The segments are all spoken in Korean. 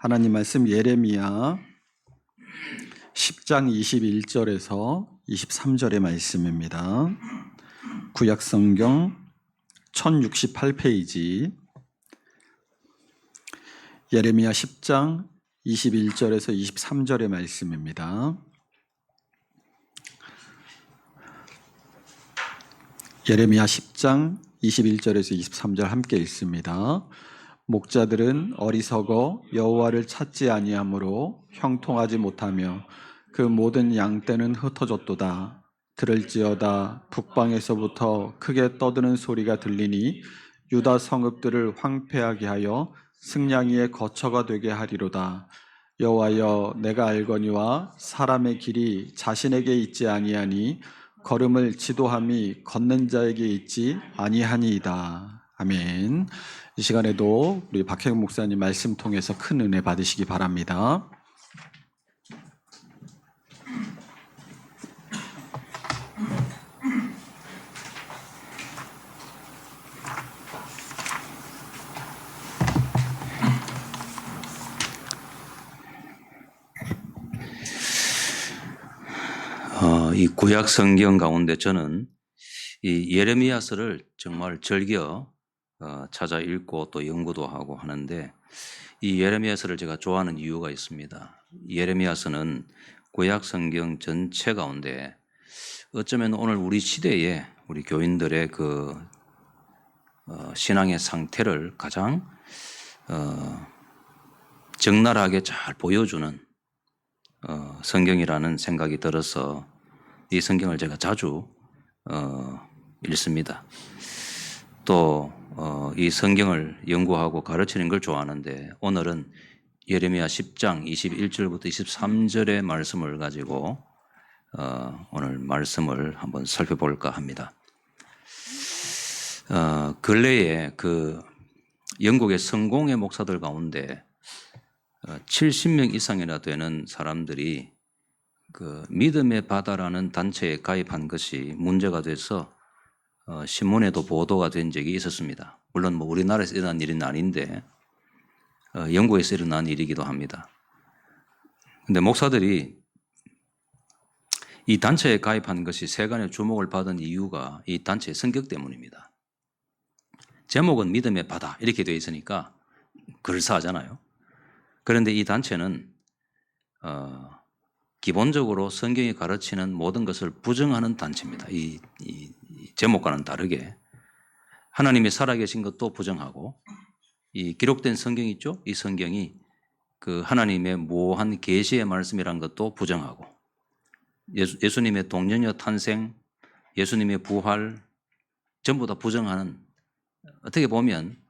하나님 말씀 예레미야 10장 21절에서 23절의 말씀입니다. 구약성경 1068페이지 예레미야 10장 21절에서 23절의 말씀입니다. 예레미야 10장 21절에서 23절 함께 읽습니다. 목자들은 어리석어 여호와를 찾지 아니하므로 형통하지 못하며 그 모든 양떼는 흩어졌도다. 들을지어다 북방에서부터 크게 떠드는 소리가 들리니 유다 성읍들을 황폐하게 하여 승냥이의 거처가 되게 하리로다. 여호와여, 내가 알거니와 사람의 길이 자신에게 있지 아니하니 걸음을 지도함이 걷는 자에게 있지 아니하니이다. 아멘. 이 시간에도 우리 박혜경 목사님 말씀 통해서 큰 은혜 받으시기 바랍니다. 이 구약 성경 가운데 저는 이 예레미야서를 정말 즐겨 찾아 읽고 또 연구도 하고 하는데, 이 예레미야서를 제가 좋아하는 이유가 있습니다. 예레미야서는 구약 성경 전체 가운데 어쩌면 오늘 우리 시대에 우리 교인들의 그 신앙의 상태를 가장 적나라하게 잘 보여주는 성경이라는 생각이 들어서 이 성경을 제가 자주 읽습니다. 또 이 성경을 연구하고 가르치는 걸 좋아하는데, 오늘은 예레미야 10장 21절부터 23절의 말씀을 가지고 오늘 말씀을 한번 살펴볼까 합니다. 근래에 그 영국의 성공의 목사들 가운데 70명 이상이나 되는 사람들이 그 믿음의 바다라는 단체에 가입한 것이 문제가 돼서 신문에도 보도가 된 적이 있었습니다. 물론 뭐 우리나라에서 일어난 일은 아닌데 영국에서 일어난 일이기도 합니다. 근데 목사들이 이 단체에 가입한 것이 세간의 주목을 받은 이유가 이 단체의 성격 때문입니다. 제목은 믿음의 바다 이렇게 되어 있으니까 그럴싸하잖아요. 그런데 이 단체는 기본적으로 성경이 가르치는 모든 것을 부정하는 단체입니다. 이 제목과는 다르게 하나님이 살아계신 것도 부정하고, 이 기록된 성경이 있죠? 이 성경이 그 하나님의 모호한 계시의 말씀이란 것도 부정하고, 예수님의 동정녀 탄생, 예수님의 부활 전부 다 부정하는, 어떻게 보면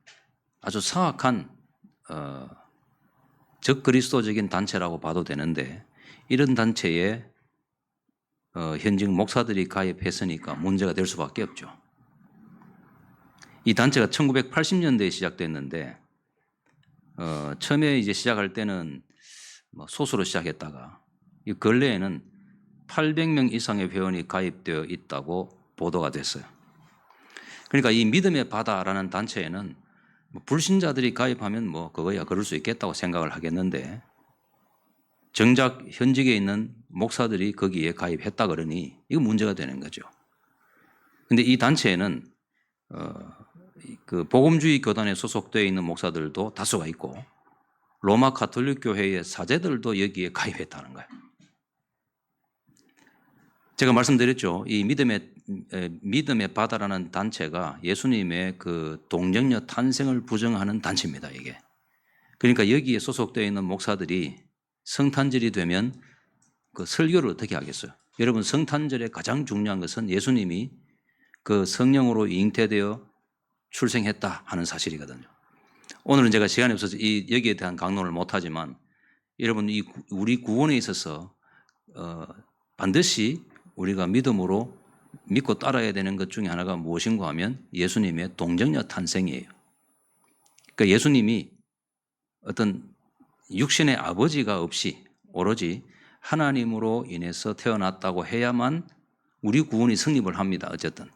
아주 사악한 적그리스도적인 단체라고 봐도 되는데, 이런 단체에 현직 목사들이 가입했으니까 문제가 될 수밖에 없죠. 이 단체가 1980년대에 시작됐는데 처음에 이제 시작할 때는 소수로 시작했다가 이 근래에는 800명 이상의 회원이 가입되어 있다고 보도가 됐어요. 그러니까 이 믿음의 바다라는 단체에는 불신자들이 가입하면 그거야 그럴 수 있겠다고 생각을 하겠는데, 정작 현직에 있는 목사들이 거기에 가입했다 그러니 이거 문제가 되는 거죠. 근데 이 단체에는 그 복음주의 교단에 소속되어 있는 목사들도 다수가 있고, 로마 가톨릭 교회의 사제들도 여기에 가입했다는 거예요. 제가 말씀드렸죠. 이 믿음의 바다라는 단체가 예수님의 그 동정녀 탄생을 부정하는 단체입니다, 이게. 그러니까 여기에 소속되어 있는 목사들이 성탄절이 되면 그 설교를 어떻게 하겠어요? 여러분, 성탄절의 가장 중요한 것은 예수님이 그 성령으로 잉태되어 출생했다 하는 사실이거든요. 오늘은 제가 시간이 없어서 여기에 대한 강론을 못하지만, 여러분, 우리 구원에 있어서 반드시 우리가 믿음으로 믿고 따라야 되는 것 중에 하나가 무엇인가 하면 예수님의 동정녀 탄생이에요. 그러니까 예수님이 어떤 육신의 아버지가 없이 오로지 하나님으로 인해서 태어났다고 해야만 우리 구원이 성립을 합니다. 어쨌든.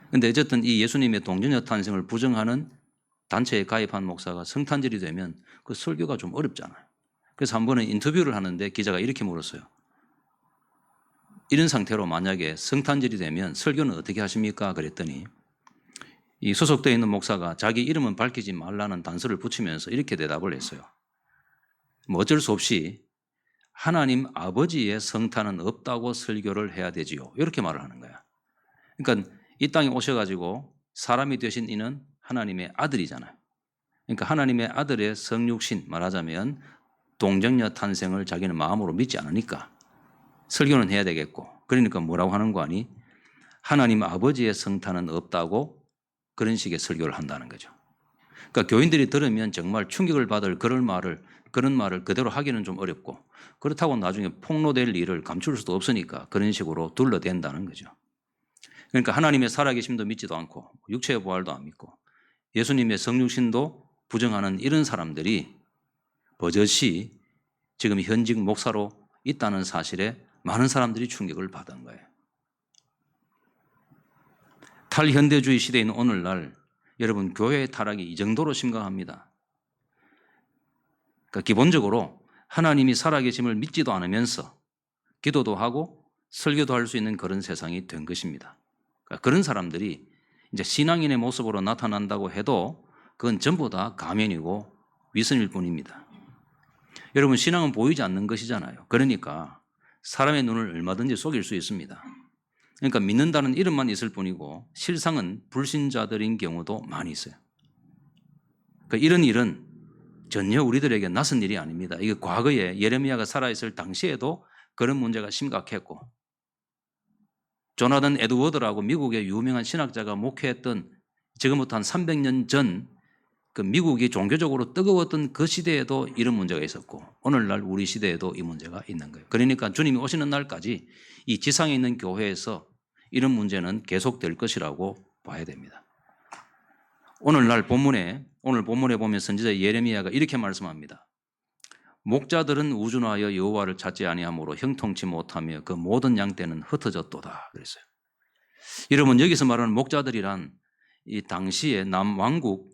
근데 어쨌든 이 예수님의 동정녀 탄생을 부정하는 단체에 가입한 목사가 성탄절이 되면 그 설교가 좀 어렵잖아요. 그래서 한 번은 인터뷰를 하는데 기자가 이렇게 물었어요. 이런 상태로 만약에 성탄절이 되면 설교는 어떻게 하십니까? 그랬더니 이 소속되어 있는 목사가 자기 이름은 밝히지 말라는 단서를 붙이면서 이렇게 대답을 했어요. 뭐 어쩔 수 없이 하나님 아버지의 성탄은 없다고 설교를 해야 되지요. 이렇게 말을 하는 거야. 그러니까 이 땅에 오셔가지고 사람이 되신 이는 하나님의 아들이잖아요. 그러니까 하나님의 아들의 성육신, 말하자면 동정녀 탄생을 자기는 마음으로 믿지 않으니까 설교는 해야 되겠고, 그러니까 뭐라고 하는 거 아니? 하나님 아버지의 성탄은 없다고 그런 식의 설교를 한다는 거죠. 그러니까 교인들이 들으면 정말 충격을 받을 그런 말을 그대로 하기는 좀 어렵고, 그렇다고 나중에 폭로될 일을 감출 수도 없으니까 그런 식으로 둘러댄다는 거죠. 그러니까 하나님의 살아계심도 믿지도 않고 육체의 부활도 안 믿고 예수님의 성육신도 부정하는 이런 사람들이 버젓이 지금 현직 목사로 있다는 사실에 많은 사람들이 충격을 받은 거예요. 탈현대주의 시대에 있는 오늘날 여러분, 교회의 타락이 이 정도로 심각합니다. 그러니까 기본적으로 하나님이 살아계심을 믿지도 않으면서 기도도 하고 설교도 할 수 있는 그런 세상이 된 것입니다. 그러니까 그런 사람들이 이제 신앙인의 모습으로 나타난다고 해도 그건 전부 다 가면이고 위선일 뿐입니다. 여러분, 신앙은 보이지 않는 것이잖아요. 그러니까 사람의 눈을 얼마든지 속일 수 있습니다. 그러니까 믿는다는 이름만 있을 뿐이고 실상은 불신자들인 경우도 많이 있어요. 그러니까 이런 일은 전혀 우리들에게 낯선 일이 아닙니다. 이게 과거에 예레미야가 살아있을 당시에도 그런 문제가 심각했고, 조나단 에드워드라고 미국의 유명한 신학자가 목회했던 지금부터 한 300년 전 그 미국이 종교적으로 뜨거웠던 그 시대에도 이런 문제가 있었고, 오늘날 우리 시대에도 이 문제가 있는 거예요. 그러니까 주님이 오시는 날까지 이 지상에 있는 교회에서 이런 문제는 계속될 것이라고 봐야 됩니다. 오늘 본문에 보면 선지자 예레미야가 이렇게 말씀합니다. 목자들은 우준하여 여호와를 찾지 아니하므로 형통치 못하며 그 모든 양떼는 흩어졌도다 그랬어요. 여러분, 여기서 말하는 목자들이란 이 당시의 남왕국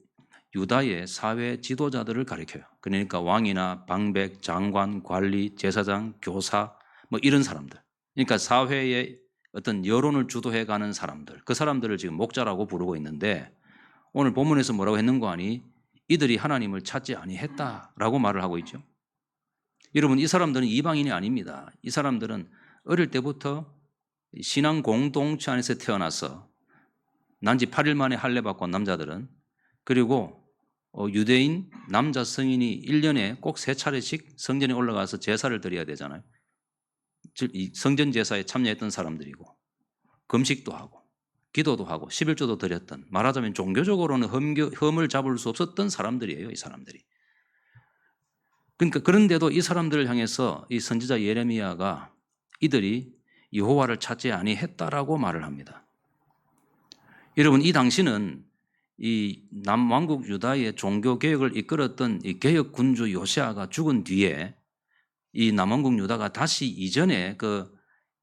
유다의 사회 지도자들을 가리켜요. 그러니까 왕이나 방백, 장관, 관리, 제사장, 교사 뭐 이런 사람들. 그러니까 사회의 어떤 여론을 주도해가는 사람들, 그 사람들을 지금 목자라고 부르고 있는데, 오늘 본문에서 뭐라고 했는 거 아니? 이들이 하나님을 찾지 아니했다라고 말을 하고 있죠. 여러분, 이 사람들은 이방인이 아닙니다. 이 사람들은 어릴 때부터 신앙 공동체 안에서 태어나서 난지 8일 만에 할례 받고 온 남자들은, 그리고 유대인 남자 성인이 1년에 꼭 3차례씩 성전에 올라가서 제사를 드려야 되잖아요. 즉 이 성전 제사에 참여했던 사람들이고, 금식도 하고 기도도 하고 11조도 드렸던, 말하자면 종교적으로는 흠을 잡을 수 없었던 사람들이에요. 이 사람들이. 그러니까 그런데도 이 사람들을 향해서 이 선지자 예레미야가 이들이 여호와를 찾지 아니했다라고 말을 합니다. 여러분, 이 당시는 이 남왕국 유다의 종교개혁을 이끌었던 이 개혁군주 요시아가 죽은 뒤에 이 남왕국 유다가 다시 이전에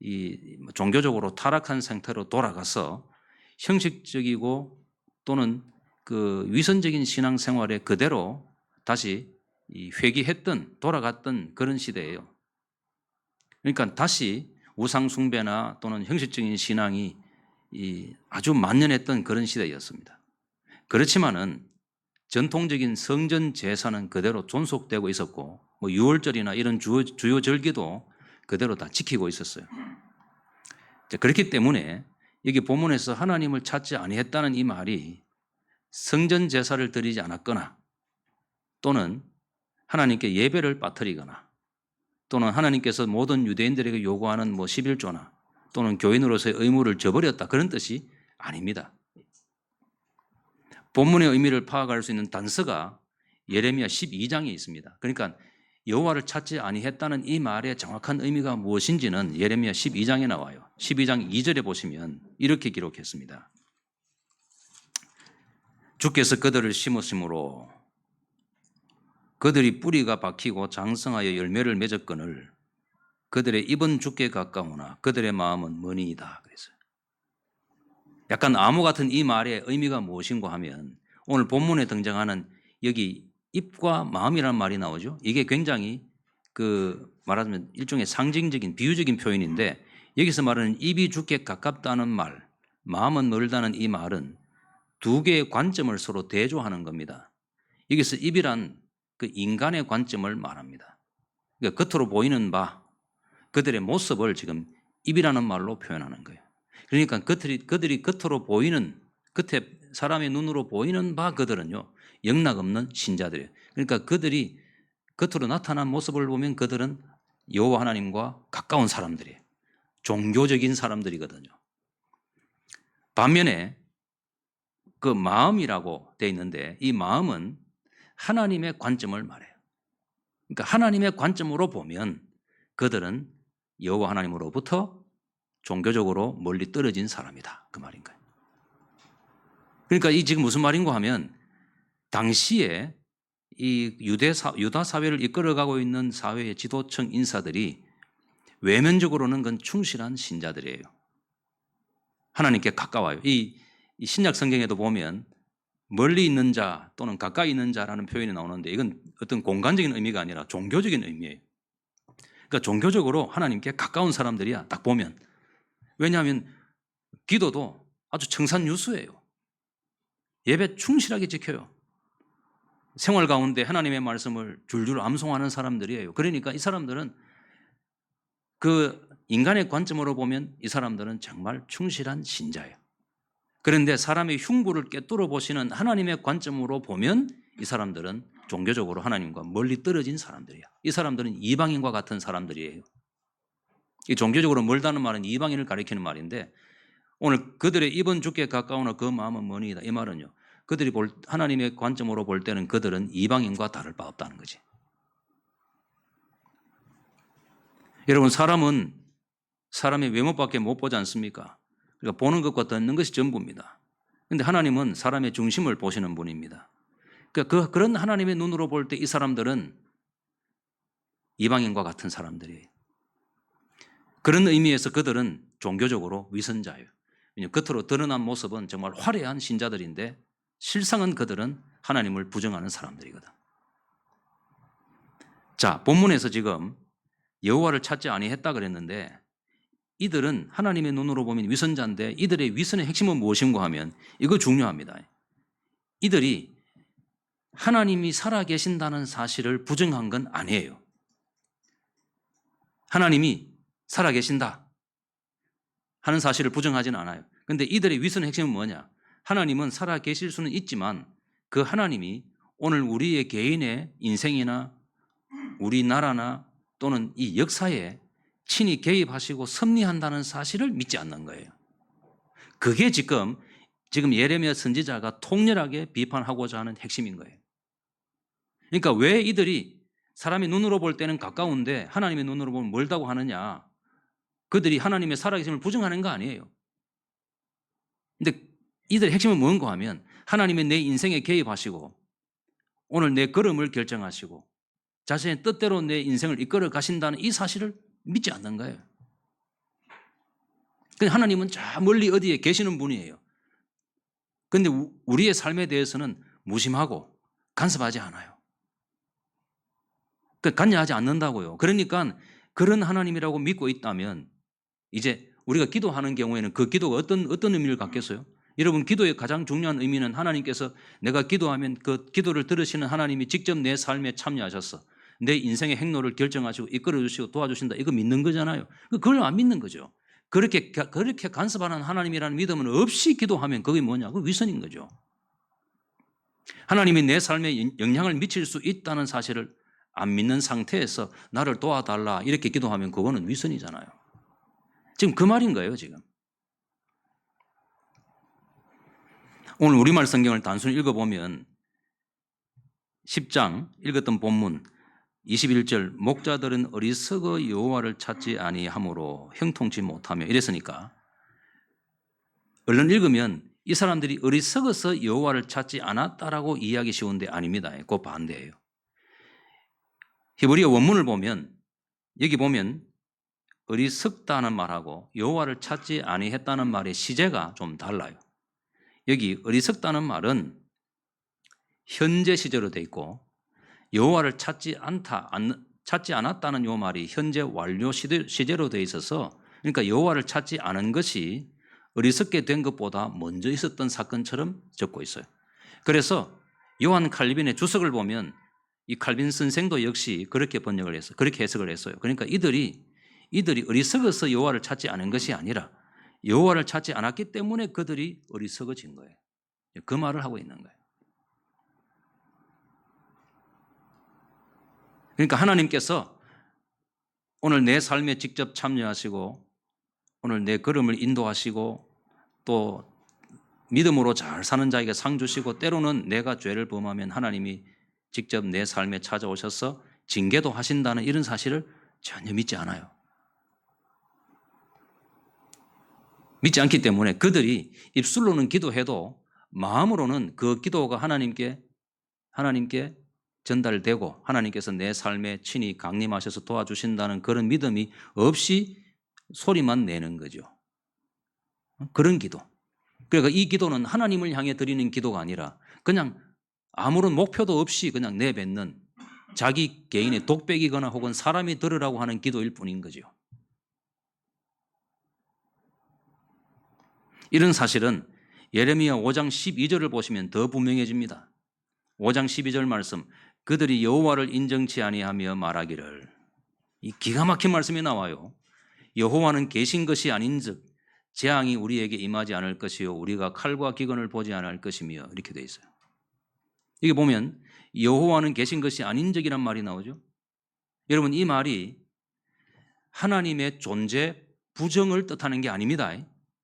이 종교적으로 타락한 상태로 돌아가서 형식적이고 또는 그 위선적인 신앙생활에 그대로 다시 회귀했던, 돌아갔던 그런 시대예요. 그러니까 다시 우상숭배나 또는 형식적인 신앙이 아주 만연했던 그런 시대였습니다. 그렇지만은 전통적인 성전 제사는 그대로 존속되고 있었고, 뭐 유월절이나 이런 주요 절기도 그대로 다 지키고 있었어요. 그렇기 때문에 여기 본문에서 하나님을 찾지 아니했다는 이 말이 성전 제사를 드리지 않았거나 또는 하나님께 예배를 빠뜨리거나 또는 하나님께서 모든 유대인들에게 요구하는 뭐 11조나 또는 교인으로서의 의무를 저버렸다, 그런 뜻이 아닙니다. 본문의 의미를 파악할 수 있는 단서가 예레미야 12장에 있습니다. 그러니까 여호와를 찾지 아니했다는 이 말의 정확한 의미가 무엇인지는 예레미야 12장에 나와요. 12장 2절에 보시면 이렇게 기록했습니다. 주께서 그들을 심으심으로 그들이 뿌리가 박히고 장성하여 열매를 맺었거늘 그들의 입은 주께 가까우나 그들의 마음은 머니이다 그랬어요. 약간 암호 같은 이 말의 의미가 무엇인가 하면, 오늘 본문에 등장하는 여기 입과 마음이라는 말이 나오죠. 이게 굉장히 말하자면 일종의 상징적인 비유적인 표현인데 여기서 말하는 입이 죽게 가깝다는 말, 마음은 멀다는 이 말은 두 개의 관점을 서로 대조하는 겁니다. 여기서 입이란 그 인간의 관점을 말합니다. 그러니까 겉으로 보이는 바, 그들의 모습을 지금 입이라는 말로 표현하는 거예요. 그러니까 그들이 겉으로 보이는, 겉에 사람의 눈으로 보이는 바 그들은요, 영락없는 신자들이에요. 그러니까 그들이 겉으로 나타난 모습을 보면 그들은 여호와 하나님과 가까운 사람들이에요. 종교적인 사람들이거든요. 반면에 그 마음이라고 되어 있는데 이 마음은 하나님의 관점을 말해요. 그러니까 하나님의 관점으로 보면 그들은 여호와 하나님으로부터 종교적으로 멀리 떨어진 사람이다. 그 말인 거예요. 그러니까 이 지금 무슨 말인가 하면 당시에 이 유다 사회를 이끌어가고 있는 사회의 지도층 인사들이 외면적으로는 그건 충실한 신자들이에요. 하나님께 가까워요. 이 신약 성경에도 보면 멀리 있는 자 또는 가까이 있는 자라는 표현이 나오는데 이건 어떤 공간적인 의미가 아니라 종교적인 의미예요. 그러니까 종교적으로 하나님께 가까운 사람들이야 딱 보면. 왜냐하면 기도도 아주 청산유수예요. 예배 충실하게 지켜요. 생활 가운데 하나님의 말씀을 줄줄 암송하는 사람들이에요. 그러니까 이 사람들은 그 인간의 관점으로 보면 이 사람들은 정말 충실한 신자예요. 그런데 사람의 흉부를 꿰뚫어 보시는 하나님의 관점으로 보면 이 사람들은 종교적으로 하나님과 멀리 떨어진 사람들이야. 이 사람들은 이방인과 같은 사람들이에요. 이 종교적으로 멀다는 말은 이방인을 가리키는 말인데 오늘 그들의 입은 죽게 가까우나 그 마음은 머니이다. 이 말은요. 그들이 하나님의 관점으로 볼 때는 그들은 이방인과 다를 바 없다는 거지. 여러분 사람은 사람의 외모밖에 못 보지 않습니까? 그러니까 보는 것과 듣는 것이 전부입니다. 그런데 하나님은 사람의 중심을 보시는 분입니다. 그러니까 그런 하나님의 눈으로 볼 때 이 사람들은 이방인과 같은 사람들이에요. 그런 의미에서 그들은 종교적으로 위선자예요. 겉으로 드러난 모습은 정말 화려한 신자들인데 실상은 그들은 하나님을 부정하는 사람들이거든. 자, 본문에서 지금 여호와를 찾지 아니했다 그랬는데 이들은 하나님의 눈으로 보면 위선자인데 이들의 위선의 핵심은 무엇인가 하면 이거 중요합니다. 이들이 하나님이 살아계신다는 사실을 부정한 건 아니에요. 하나님이 살아계신다 하는 사실을 부정하지는 않아요. 그런데 이들의 위선의 핵심은 뭐냐? 하나님은 살아계실 수는 있지만 그 하나님이 오늘 우리의 개인의 인생이나 우리나라나 또는 이 역사에 친히 개입하시고 섭리한다는 사실을 믿지 않는 거예요. 그게 지금 예레미야 선지자가 통렬하게 비판하고자 하는 핵심인 거예요. 그러니까 왜 이들이 사람의 눈으로 볼 때는 가까운데 하나님의 눈으로 보면 멀다고 하느냐? 그들이 하나님의 살아계심을 부정하는 거 아니에요. 근데 이들의 핵심은 뭔가 하면 하나님의 내 인생에 개입하시고 오늘 내 걸음을 결정하시고 자신의 뜻대로 내 인생을 이끌어 가신다는 이 사실을 믿지 않는 거예요. 하나님은 저 멀리 어디에 계시는 분이에요. 그런데 우리의 삶에 대해서는 무심하고 간섭하지 않아요. 관여하지 않는다고요. 그러니까 그런 하나님이라고 믿고 있다면 이제 우리가 기도하는 경우에는 그 기도가 어떤 의미를 갖겠어요? 여러분 기도의 가장 중요한 의미는 하나님께서 내가 기도하면 그 기도를 들으시는 하나님이 직접 내 삶에 참여하셔서 내 인생의 행로를 결정하시고 이끌어 주시고 도와주신다. 이거 믿는 거잖아요. 그걸 안 믿는 거죠. 그렇게 간섭하는 하나님이라는 믿음은 없이 기도하면 그게 뭐냐? 그 위선인 거죠. 하나님이 내 삶에 영향을 미칠 수 있다는 사실을 안 믿는 상태에서 나를 도와달라 이렇게 기도하면 그거는 위선이잖아요. 지금 그 말인 거예요, 지금. 오늘 우리말 성경을 단순히 읽어보면 10장 읽었던 본문 21절 목자들은 어리석어 여호와를 찾지 아니하므로 형통치 못하며 이랬으니까 얼른 읽으면 이 사람들이 어리석어서 여호와를 찾지 않았다라고 이해하기 쉬운데 아닙니다. 그 반대예요. 히브리어 원문을 보면 여기 보면 어리석다는 말하고 여호와를 찾지 아니했다는 말의 시제가 좀 달라요. 여기 어리석다는 말은 현재 시제로 돼 있고 여호와를 찾지 찾지 않았다는 요 말이 현재 완료 시제로 되어 있어서, 그러니까 여호와를 찾지 않은 것이 어리석게 된 것보다 먼저 있었던 사건처럼 적고 있어요. 그래서 요한 칼빈의 주석을 보면 이 칼빈 선생도 역시 그렇게 번역을 했어요. 그렇게 해석을 했어요. 그러니까 이들이 어리석어서 여호와를 찾지 않은 것이 아니라 여호와를 찾지 않았기 때문에 그들이 어리석어진 거예요. 그 말을 하고 있는 거예요. 그러니까 하나님께서 오늘 내 삶에 직접 참여하시고 오늘 내 걸음을 인도하시고 또 믿음으로 잘 사는 자에게 상 주시고 때로는 내가 죄를 범하면 하나님이 직접 내 삶에 찾아오셔서 징계도 하신다는 이런 사실을 전혀 믿지 않아요. 믿지 않기 때문에 그들이 입술로는 기도해도 마음으로는 그 기도가 하나님께 전달되고 하나님께서 내 삶에 친히 강림하셔서 도와주신다는 그런 믿음이 없이 소리만 내는 거죠. 그런 기도. 그러니까 이 기도는 하나님을 향해 드리는 기도가 아니라 그냥 아무런 목표도 없이 그냥 내뱉는 자기 개인의 독백이거나 혹은 사람이 들으라고 하는 기도일 뿐인 거죠. 이런 사실은 예레미야 5장 12절을 보시면 더 분명해집니다. 5장 12절 말씀, 그들이 여호와를 인정치 아니하며 말하기를, 이 기가 막힌 말씀이 나와요. 여호와는 계신 것이 아닌즉 재앙이 우리에게 임하지 않을 것이요 우리가 칼과 기근을 보지 않을 것이며, 이렇게 돼 있어요. 이게 보면 여호와는 계신 것이 아닌적이란 말이 나오죠. 여러분, 이 말이 하나님의 존재 부정을 뜻하는 게 아닙니다.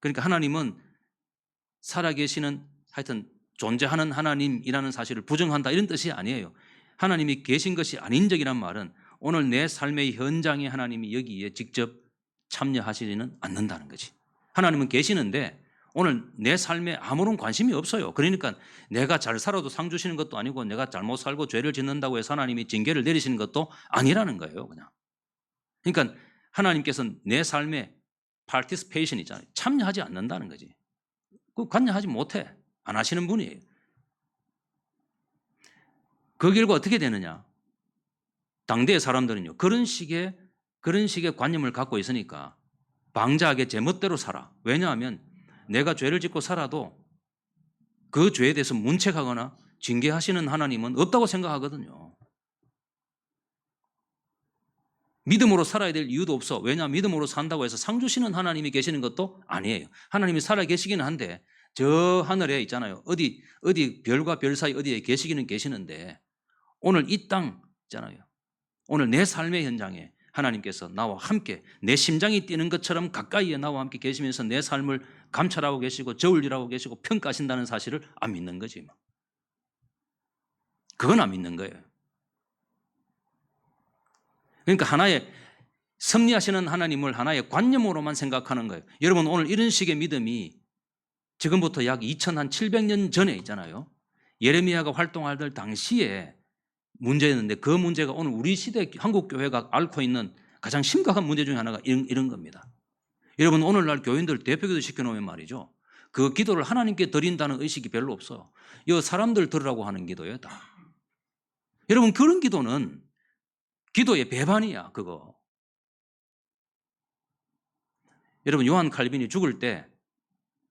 그러니까 하나님은 살아계시는, 하여튼 존재하는 하나님이라는 사실을 부정한다 이런 뜻이 아니에요. 하나님이 계신 것이 아닌적이란 말은 오늘 내 삶의 현장에 하나님이 여기에 직접 참여하시지는 않는다는 거지. 하나님은 계시는데 오늘 내 삶에 아무런 관심이 없어요. 그러니까 내가 잘 살아도 상 주시는 것도 아니고 내가 잘못 살고 죄를 짓는다고 해서 하나님이 징계를 내리시는 것도 아니라는 거예요. 그냥. 그러니까 하나님께서는 내 삶에 participation 있잖아요. 참여하지 않는다는 거지. 그 관여하지 못해. 안 하시는 분이에요. 그 결과 어떻게 되느냐? 당대의 사람들은요, 그런 식의 관념을 갖고 있으니까 방자하게 제멋대로 살아. 왜냐하면 내가 죄를 짓고 살아도 그 죄에 대해서 문책하거나 징계하시는 하나님은 없다고 생각하거든요. 믿음으로 살아야 될 이유도 없어. 왜냐하면 믿음으로 산다고 해서 상 주시는 하나님이 계시는 것도 아니에요. 하나님이 살아 계시기는 한데 저 하늘에 있잖아요. 어디 별과 별 사이 어디에 계시기는 계시는데 오늘 이 땅 있잖아요. 오늘 내 삶의 현장에 하나님께서 나와 함께 내 심장이 뛰는 것처럼 가까이에 나와 함께 계시면서 내 삶을 감찰하고 계시고 저울질하고 계시고 평가하신다는 사실을 안 믿는 거지. 그건 안 믿는 거예요. 그러니까 하나의 섭리하시는 하나님을 하나의 관념으로만 생각하는 거예요. 여러분, 오늘 이런 식의 믿음이 지금부터 약 2700년 전에 있잖아요. 예레미야가 활동할 당시에 문제였는데 그 문제가 오늘 우리 시대 한국교회가 앓고 있는 가장 심각한 문제 중에 하나가 이런 겁니다. 여러분, 오늘날 교인들 대표기도 시켜놓으면 말이죠. 그 기도를 하나님께 드린다는 의식이 별로 없어. 이 사람들 들으라고 하는 기도예요, 다. 여러분, 그런 기도는 기도의 배반이야, 그거. 여러분, 요한 칼빈이 죽을 때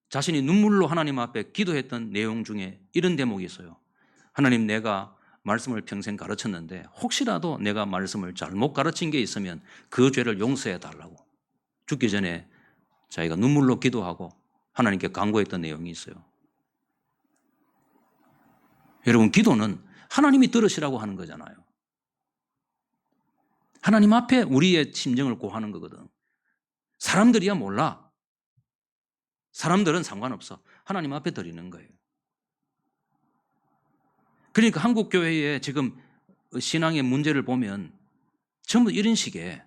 자신이 눈물로 하나님 앞에 기도했던 내용 중에 이런 대목이 있어요. 하나님, 내가 말씀을 평생 가르쳤는데 혹시라도 내가 말씀을 잘못 가르친 게 있으면 그 죄를 용서해 달라고 죽기 전에 자기가 눈물로 기도하고 하나님께 간구했던 내용이 있어요. 여러분, 기도는 하나님이 들으시라고 하는 거잖아요. 하나님 앞에 우리의 심정을 고하는 거거든. 사람들이야 몰라. 사람들은 상관없어. 하나님 앞에 드리는 거예요. 그러니까 한국교회의 지금 신앙의 문제를 보면 전부 이런 식의,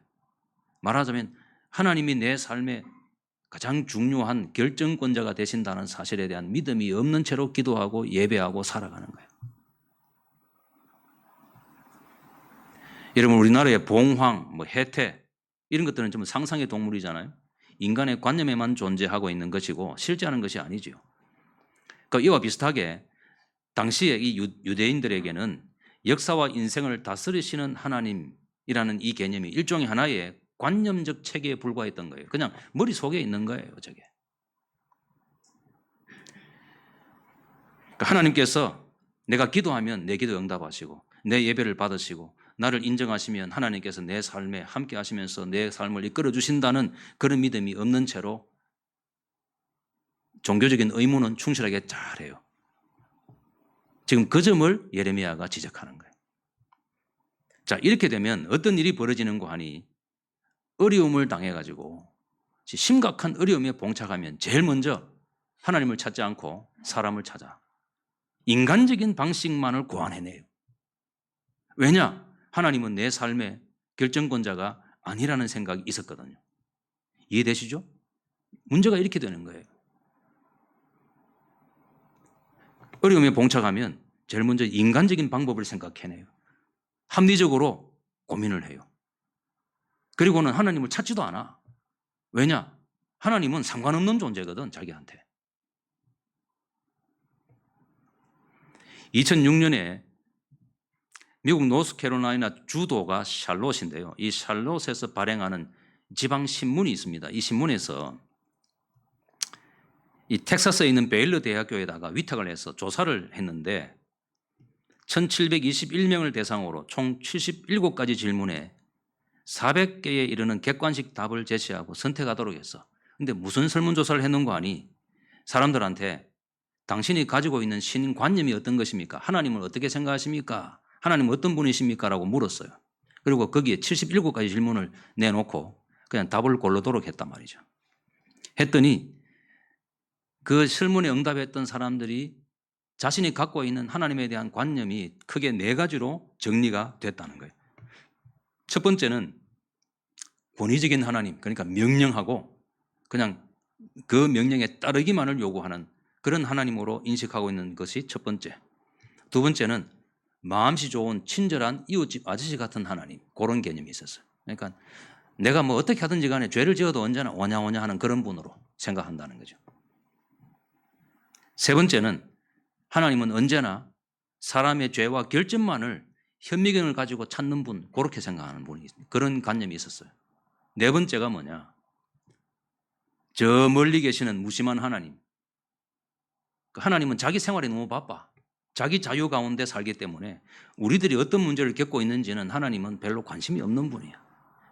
말하자면 하나님이 내 삶의 가장 중요한 결정권자가 되신다는 사실에 대한 믿음이 없는 채로 기도하고 예배하고 살아가는 거예요. 여러분, 우리나라의 봉황, 해태 이런 것들은 좀 상상의 동물이잖아요. 인간의 관념에만 존재하고 있는 것이고 실제하는 것이 아니죠. 그러니까 이와 비슷하게 당시에 이 유대인들에게는 역사와 인생을 다스리시는 하나님, 이 개념이 일종의 하나의 관념적 체계에 불과했던 거예요. 그냥 머릿속에 있는 거예요, 저게. 그러니까 하나님께서 내가 기도하면 내 기도 응답하시고 내 예배를 받으시고 나를 인정하시면 하나님께서 내 삶에 함께 하시면서 내 삶을 이끌어 주신다는 그런 믿음이 없는 채로 종교적인 의무는 충실하게 잘해요. 지금 그 점을 예레미야가 지적하는 거예요. 자, 이렇게 되면 어떤 일이 벌어지는고 하니 어려움을 당해가지고 심각한 어려움에 봉착하면 제일 먼저 하나님을 찾지 않고 사람을 찾아 인간적인 방식만을 고안해내요. 왜냐? 하나님은 내 삶의 결정권자가 아니라는 생각이 있었거든요. 이해되시죠? 문제가 이렇게 되는 거예요. 어려움에 봉착하면 제일 먼저 인간적인 방법을 생각해내요. 합리적으로 고민을 해요. 그리고는 하나님을 찾지도 않아. 왜냐? 하나님은 상관없는 존재거든, 자기한테. 2006년에 미국 노스캐롤라이나 주도가 샬롯인데요. 이 샬롯에서 발행하는 지방 신문이 있습니다. 이 신문에서 이 텍사스에 있는 베일러 대학교에다가 위탁을 해서 조사를 했는데 1721명을 대상으로 총 77가지 질문에 400개에 이르는 객관식 답을 제시하고 선택하도록 했어. 근데 무슨 설문조사를 했는고 하니 사람들한테 당신이 가지고 있는 신관념이 어떤 것입니까? 하나님을 어떻게 생각하십니까? 하나님은 어떤 분이십니까? 라고 물었어요. 그리고 거기에 77가지 질문을 내놓고 그냥 답을 고르도록 했단 말이죠. 했더니 그 설문에 응답했던 사람들이 자신이 갖고 있는 하나님에 대한 관념이 크게 4가지로 정리가 됐다는 거예요. 첫 번째는 권위적인 하나님, 그러니까 명령하고 그냥 그 명령에 따르기만을 요구하는 그런 하나님으로 인식하고 있는 것이 첫 번째. 두 번째는 마음씨 좋은 친절한 이웃집 아저씨 같은 하나님, 그런 개념이 있었어요. 그러니까 내가 뭐 어떻게 하든지 간에 죄를 지어도 언제나 오냐오냐 하는 그런 분으로 생각한다는 거죠. 세 번째는 하나님은 언제나 사람의 죄와 결점만을 현미경을 가지고 찾는 분, 그렇게 생각하는 분이 그런 관념이 있었어요. 네 번째가 뭐냐? 저 멀리 계시는 무심한 하나님. 하나님은 자기 생활이 너무 바빠. 자기 자유 가운데 살기 때문에 우리들이 어떤 문제를 겪고 있는지는 하나님은 별로 관심이 없는 분이야.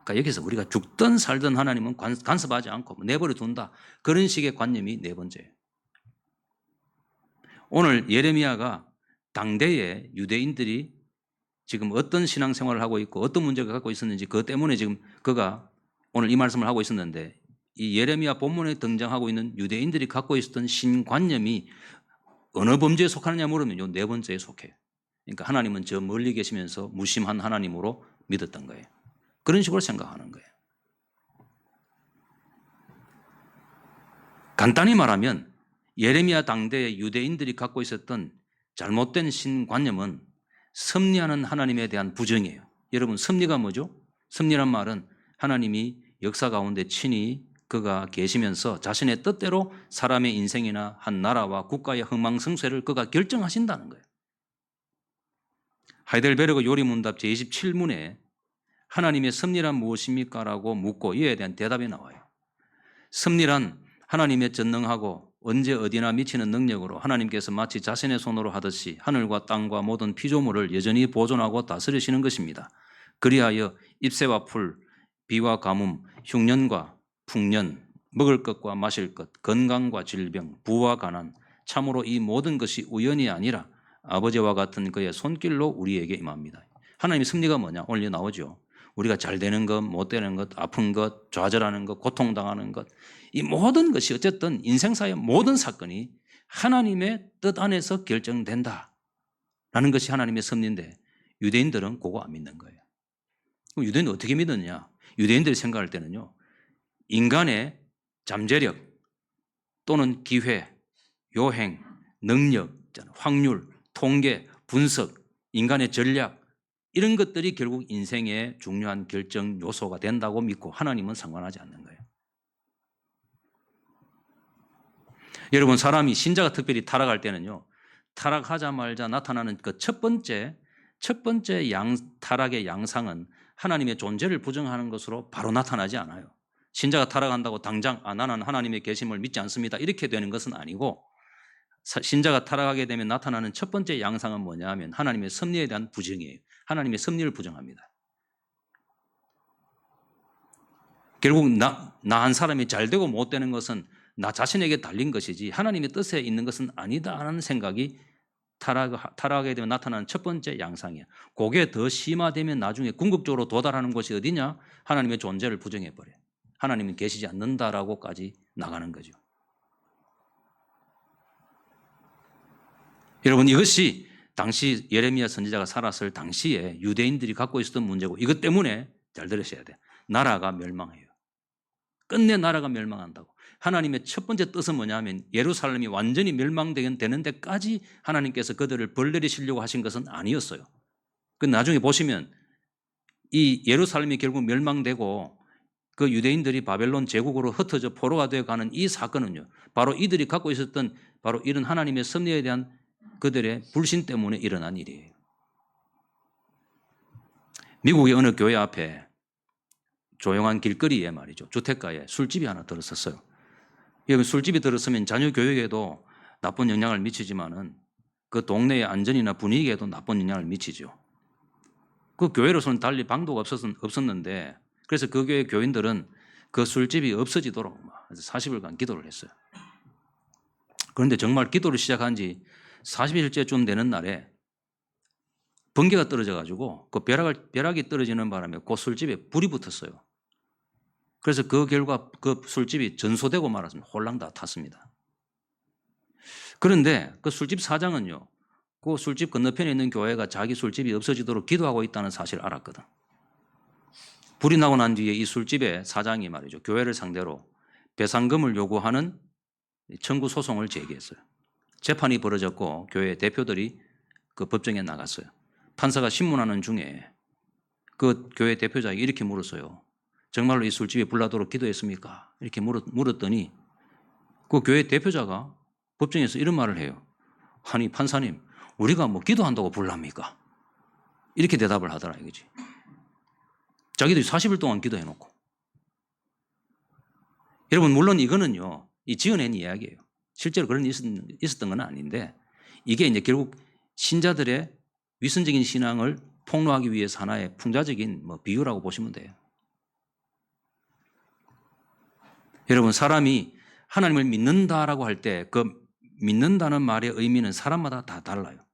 그러니까 여기서 우리가 죽든 살든 하나님은 간섭하지 않고 내버려 둔다. 그런 식의 관념이 네 번째예요. 오늘 예레미야가 당대의 유대인들이 지금 어떤 신앙생활을 하고 있고 어떤 문제를 갖고 있었는지 그것 때문에 지금 그가 오늘 이 말씀을 하고 있었는데 이 예레미야 본문에 등장하고 있는 유대인들이 갖고 있었던 신관념이 어느 범죄에 속하느냐 물으면 요 네 번째에 속해요. 그러니까 하나님은 저 멀리 계시면서 무심한 하나님으로 믿었던 거예요. 그런 식으로 생각하는 거예요. 간단히 말하면 예레미야 당대의 유대인들이 갖고 있었던 잘못된 신관념은 섭리하는 하나님에 대한 부정이에요. 여러분, 섭리가 뭐죠? 섭리란 말은 하나님이 역사 가운데 친히 그가 계시면서 자신의 뜻대로 사람의 인생이나 한 나라와 국가의 흥망성쇠를 그가 결정하신다는 거예요. 하이델베르그 요리문답 제27문에 하나님의 섭리란 무엇입니까? 라고 묻고 이에 대한 대답이 나와요. 섭리란 하나님의 전능하고 언제 어디나 미치는 능력으로 하나님께서 마치 자신의 손으로 하듯이 하늘과 땅과 모든 피조물을 여전히 보존하고 다스리시는 것입니다. 그리하여 잎새와 풀, 비와 가뭄, 흉년과 풍년, 먹을 것과 마실 것, 건강과 질병, 부와 가난, 참으로 이 모든 것이 우연이 아니라 아버지와 같은 그의 손길로 우리에게 임합니다. 하나님의 섭리가 뭐냐? 오늘 나오죠. 우리가 잘 되는 것, 못 되는 것, 아픈 것, 좌절하는 것, 고통당하는 것, 이 모든 것이 어쨌든 인생사의 모든 사건이 하나님의 뜻 안에서 결정된다라는 것이 하나님의 섭리인데 유대인들은 그거 안 믿는 거예요. 그럼 유대인들 어떻게 믿느냐? 유대인들이 생각할 때는요. 인간의 잠재력 또는 기회, 요행, 능력, 확률, 통계, 분석, 인간의 전략 이런 것들이 결국 인생의 중요한 결정 요소가 된다고 믿고 하나님은 상관하지 않는 거예요. 여러분, 사람이 신자가 특별히 타락할 때는요. 타락하자마자 나타나는 그 첫 번째 타락의 양상은 하나님의 존재를 부정하는 것으로 바로 나타나지 않아요. 신자가 타락한다고 당장 나는 하나님의 계심을 믿지 않습니다 이렇게 되는 것은 아니고, 신자가 타락하게 되면 나타나는 첫 번째 양상은 뭐냐 하면 하나님의 섭리에 대한 부정이에요. 하나님의 섭리를 부정합니다. 결국 나 한 사람이 잘 되고 못 되는 것은 나 자신에게 달린 것이지 하나님의 뜻에 있는 것은 아니다라는 생각이 타락하게 되면 나타나는 첫 번째 양상이야. 그게 더 심화되면 나중에 궁극적으로 도달하는 것이 어디냐? 하나님의 존재를 부정해버려요. 하나님은 계시지 않는다라고까지 나가는 거죠. 여러분, 이것이 당시 예레미야 선지자가 살았을 당시에 유대인들이 갖고 있었던 문제고, 이것 때문에 잘 들으셔야 돼요. 나라가 멸망해요. 끝내 나라가 멸망한다고. 하나님의 첫 번째 뜻은 뭐냐면 예루살렘이 완전히 멸망되는 데까지 하나님께서 그들을 벌 내리시려고 하신 것은 아니었어요. 그 나중에 보시면 이 예루살렘이 결국 멸망되고 그 유대인들이 바벨론 제국으로 흩어져 포로가 되어 가는 이 사건은요, 바로 이들이 갖고 있었던 바로 이런 하나님의 섭리에 대한 그들의 불신 때문에 일어난 일이에요. 미국의 어느 교회 앞에 조용한 길거리에 말이죠, 주택가에 술집이 하나 들었었어요. 여기 술집이 들었으면 자녀 교육에도 나쁜 영향을 미치지만은 그 동네의 안전이나 분위기에도 나쁜 영향을 미치죠. 그 교회로서는 달리 방도가 없었는데, 그래서 그 교회 교인들은 그 술집이 없어지도록 40일간 기도를 했어요. 그런데 정말 기도를 시작한 지 40일째쯤 되는 날에 번개가 떨어져 가지고 그 벼락이 떨어지는 바람에 그 술집에 불이 붙었어요. 그래서 그 결과 그 술집이 전소되고 말았습니다. 홀랑 다 탔습니다. 그런데 그 술집 사장은요, 그 술집 건너편에 있는 교회가 자기 술집이 없어지도록 기도하고 있다는 사실을 알았거든. 불이 나고 난 뒤에 이 술집의 사장이 말이죠, 교회를 상대로 배상금을 요구하는 청구 소송을 제기했어요. 재판이 벌어졌고 교회 대표들이 그 법정에 나갔어요. 판사가 신문하는 중에 그 교회 대표자에게 이렇게 물었어요. 정말로 이 술집에 불나도록 기도했습니까? 이렇게 물었더니 그 교회 대표자가 법정에서 이런 말을 해요. 아니 판사님, 우리가 뭐 기도한다고 불납니까? 이렇게 대답을 하더라 이거지. 자기들이 40일 동안 기도해놓고. 여러분, 물론 이거는요, 이 지어낸 이야기예요. 실제로 그런 일이 있었던 건 아닌데, 이게 이제 결국 신자들의 위선적인 신앙을 폭로하기 위해서 하나의 풍자적인 비유라고 보시면 돼요. 여러분, 사람이 하나님을 믿는다라고 할 때 그 믿는다는 말의 의미는 사람마다 다 달라요.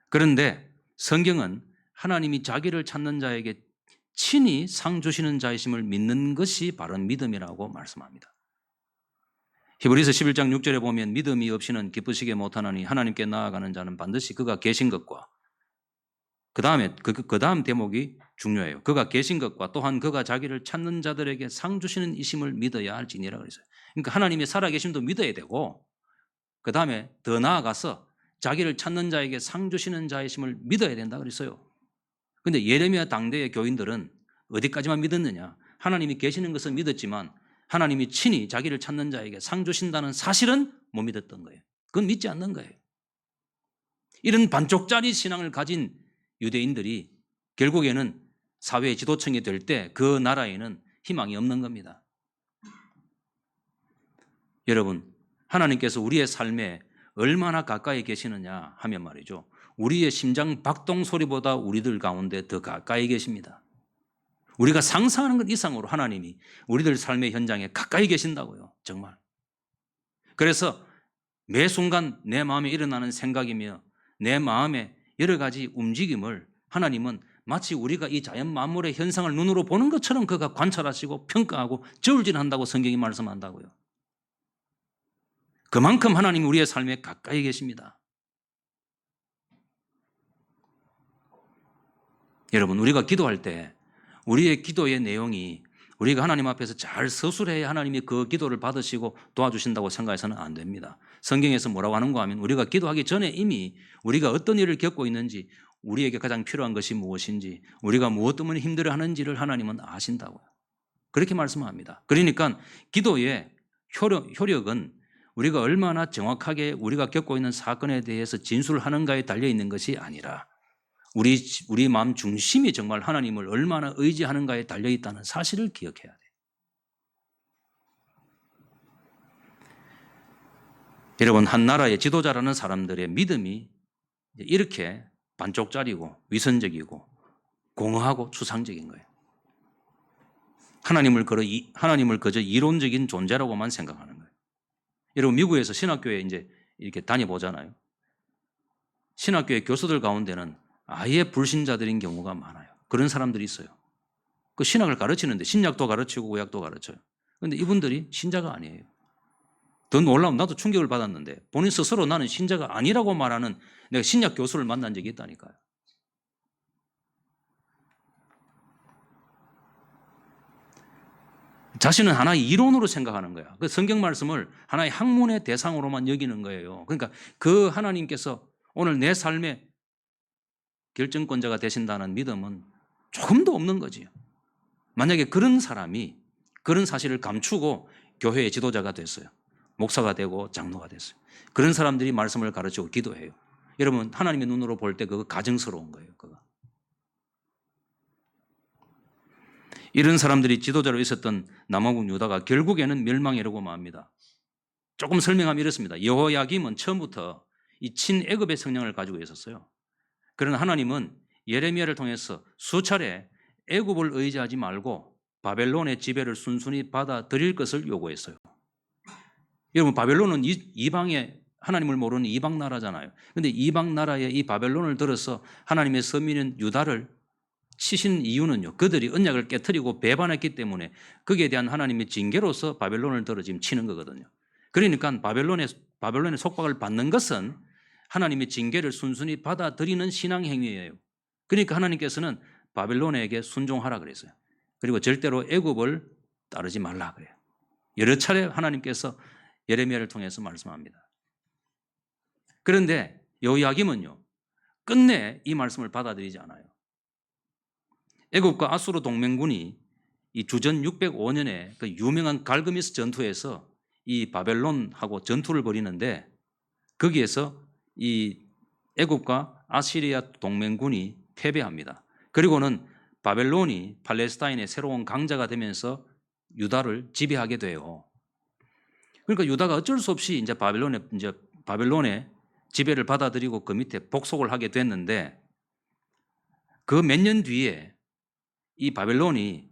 그런데 성경은 하나님이 자기를 찾는 자에게 친히 상 주시는 자이심을 믿는 것이 바른 믿음이라고 말씀합니다. 히브리서 11장 6절에 보면 믿음이 없이는 기쁘시게 못하나니 하나님께 나아가는 자는 반드시 그가 계신 것과, 그 다음 대목이 중요해요. 그가 계신 것과 또한 그가 자기를 찾는 자들에게 상 주시는 이심을 믿어야 할지니라 그랬어요. 그러니까 하나님의 살아계심도 믿어야 되고, 그 다음에 더 나아가서 자기를 찾는 자에게 상 주시는 자이심을 믿어야 된다 그랬어요. 그런데 예레미야 당대의 교인들은 어디까지만 믿었느냐? 하나님이 계시는 것은 믿었지만 하나님이 친히 자기를 찾는 자에게 상 주신다는 사실은 못 믿었던 거예요. 그건 믿지 않는 거예요. 이런 반쪽짜리 신앙을 가진 유대인들이 결국에는 사회의 지도층이 될 때 그 나라에는 희망이 없는 겁니다. 여러분, 하나님께서 우리의 삶에 얼마나 가까이 계시느냐 하면 말이죠, 우리의 심장 박동 소리보다 우리들 가운데 더 가까이 계십니다. 우리가 상상하는 것 이상으로 하나님이 우리들 삶의 현장에 가까이 계신다고요. 정말. 그래서 매 순간 내 마음에 일어나는 생각이며 내 마음의 여러 가지 움직임을 하나님은 마치 우리가 이 자연 만물의 현상을 눈으로 보는 것처럼 그가 관찰하시고 평가하고 저울질한다고 성경이 말씀한다고요. 그만큼 하나님이 우리의 삶에 가까이 계십니다. 여러분, 우리가 기도할 때 우리의 기도의 내용이 우리가 하나님 앞에서 잘 서술해야 하나님이 그 기도를 받으시고 도와주신다고 생각해서는 안 됩니다. 성경에서 뭐라고 하는가 하면 우리가 기도하기 전에 이미 우리가 어떤 일을 겪고 있는지, 우리에게 가장 필요한 것이 무엇인지, 우리가 무엇 때문에 힘들어하는지를 하나님은 아신다고요. 그렇게 말씀합니다. 그러니까 기도의 효력은 우리가 얼마나 정확하게 우리가 겪고 있는 사건에 대해서 진술하는가에 달려 있는 것이 아니라 우리 마음 중심이 정말 하나님을 얼마나 의지하는가에 달려 있다는 사실을 기억해야 돼요. 여러분, 한 나라의 지도자라는 사람들의 믿음이 이렇게 반쪽짜리고 위선적이고 공허하고 추상적인 거예요. 하나님을 그저 이론적인 존재라고만 생각하는 거예요. 여러분, 미국에서 신학교에 이제 이렇게 다녀보잖아요. 신학교의 교수들 가운데는 아예 불신자들인 경우가 많아요. 그런 사람들이 있어요. 그 신학을 가르치는데 신약도 가르치고 구약도 가르쳐요. 그런데 이분들이 신자가 아니에요. 더 놀라운, 나도 충격을 받았는데 본인 스스로 나는 신자가 아니라고 말하는 내가 신약 교수를 만난 적이 있다니까요. 자신은 하나의 이론으로 생각하는 거야. 그 성경 말씀을 하나의 학문의 대상으로만 여기는 거예요. 그러니까 그 하나님께서 오늘 내 삶의 결정권자가 되신다는 믿음은 조금도 없는 거지요. 만약에 그런 사람이 그런 사실을 감추고 교회의 지도자가 됐어요. 목사가 되고 장로가 됐어요. 그런 사람들이 말씀을 가르치고 기도해요. 여러분, 하나님의 눈으로 볼 때 그거 가증스러운 거예요. 그거. 이런 사람들이 지도자로 있었던 남아국 유다가 결국에는 멸망이라고 맙니다. 조금 설명하면 이렇습니다. 여호야김은 처음부터 이 친애굽의 성향을 가지고 있었어요. 그러나 하나님은 예레미야를 통해서 수차례 애굽을 의지하지 말고 바벨론의 지배를 순순히 받아들일 것을 요구했어요. 여러분, 바벨론은 이방의 하나님을 모르는 이방 나라잖아요. 그런데 이방 나라의 이 바벨론을 들어서 하나님의 서민인 유다를 치신 이유는요, 그들이 언약을 깨트리고 배반했기 때문에 거기에 대한 하나님의 징계로서 바벨론을 들어 지금 치는 거거든요. 그러니까 바벨론의 속박을 받는 것은 하나님의 징계를 순순히 받아들이는 신앙 행위예요. 그러니까 하나님께서는 바벨론에게 순종하라 그랬어요. 그리고 절대로 애굽을 따르지 말라 그래요. 여러 차례 하나님께서 예레미야를 통해서 말씀합니다. 그런데 여호야김은요, 끝내 이 말씀을 받아들이지 않아요. 애굽과 아수르 동맹군이 이 주전 605년에 그 유명한 갈그미스 전투에서 이 바벨론하고 전투를 벌이는데 거기에서 이 애굽과 아시리아 동맹군이 패배합니다. 그리고는 바벨론이 팔레스타인의 새로운 강자가 되면서 유다를 지배하게 돼요. 그러니까 유다가 어쩔 수 없이 이제 바벨론의 지배를 받아들이고 그 밑에 복속을 하게 됐는데 그 몇 년 뒤에 이 바벨론이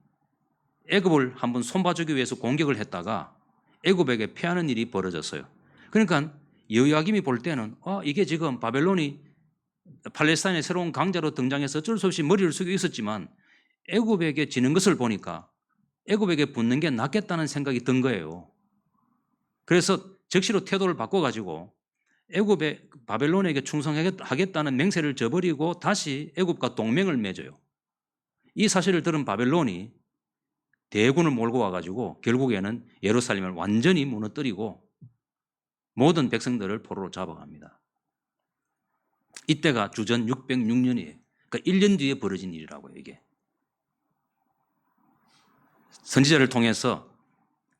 애굽을 한번 손봐주기 위해서 공격을 했다가 애굽에게 패하는 일이 벌어졌어요. 그러니까 여호야김이 볼 때는 이게 지금 바벨론이 팔레스타인의 새로운 강자로 등장해서 어쩔 수 없이 머리를 숙이고 있었지만 애굽에게 지는 것을 보니까 애굽에게 붙는 게 낫겠다는 생각이 든 거예요. 그래서 즉시로 태도를 바꿔가지고 애굽에 바벨론에게 충성하겠다는 맹세를 저버리고 다시 애굽과 동맹을 맺어요. 이 사실을 들은 바벨론이 대군을 몰고 와가지고 결국에는 예루살렘을 완전히 무너뜨리고 모든 백성들을 포로로 잡아갑니다. 이때가 주전 606년이에요. 그러니까 1년 뒤에 벌어진 일이라고요, 이게. 선지자를 통해서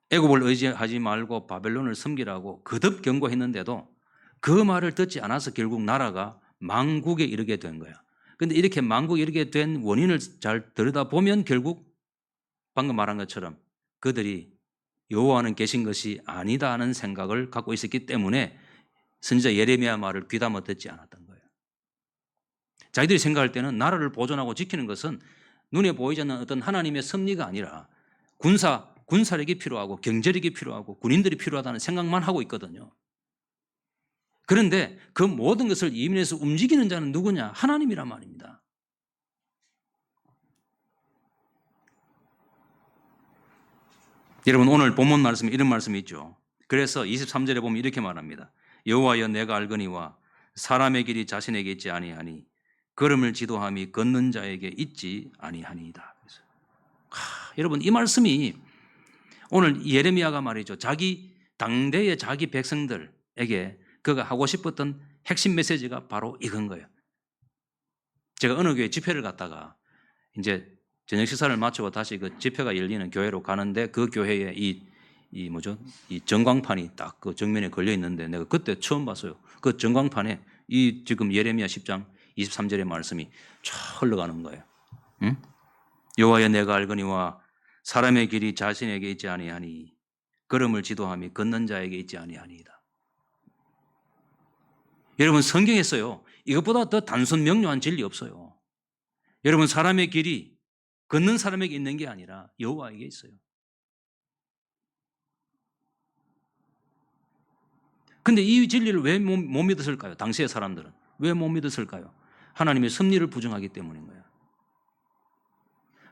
애굽을 의지하지 말고 바벨론을 섬기라고 거듭 경고했는데도 그 말을 듣지 않아서 결국 나라가 망국에 이르게 된 거야. 그런데 이렇게 망국에 이르게 된 원인을 잘 들여다보면 결국 방금 말한 것처럼 그들이 여호와는 계신 것이 아니다 하는 생각을 갖고 있었기 때문에 선지자 예레미야 말을 귀담아 듣지 않았던 거예요. 자기들이 생각할 때는 나라를 보존하고 지키는 것은 눈에 보이지 않는 어떤 하나님의 섭리가 아니라 군사력이 필요하고 경제력이 필요하고 군인들이 필요하다는 생각만 하고 있거든요. 그런데 그 모든 것을 이민해서 움직이는 자는 누구냐? 하나님이란 말입니다. 여러분, 오늘 본문 말씀에 이런 말씀이 있죠. 그래서 23절에 보면 이렇게 말합니다. 여호와여, 내가 알거니와 사람의 길이 자신에게 있지 아니하니 걸음을 지도함이 걷는 자에게 있지 아니하니이다. 여러분, 이 말씀이 오늘 예레미야가 말이죠, 자기 당대의 자기 백성들에게 그가 하고 싶었던 핵심 메시지가 바로 이건 거예요. 제가 어느 교회 집회를 갔다가 이제 저녁 식사를 마치고 다시 그 집회가 열리는 교회로 가는데 그 교회에 이 전광판이 딱 그 정면에 걸려 있는데 내가 그때 처음 봤어요. 그 전광판에 이 지금 예레미야 10장 23절의 말씀이 쫙 흘러가는 거예요. 응? 여호와여 내가 알거니와 사람의 길이 자신에게 있지 아니하니 걸음을 지도함이 걷는 자에게 있지 아니하니이다. 여러분 성경에서요 이것보다 더 단순 명료한 진리 없어요. 여러분 사람의 길이 걷는 사람에게 있는 게 아니라 여호와에게 있어요. 근데 이 진리를 왜 못 믿었을까요? 당시의 사람들은 왜 못 믿었을까요? 하나님의 섭리를 부정하기 때문인 거예요.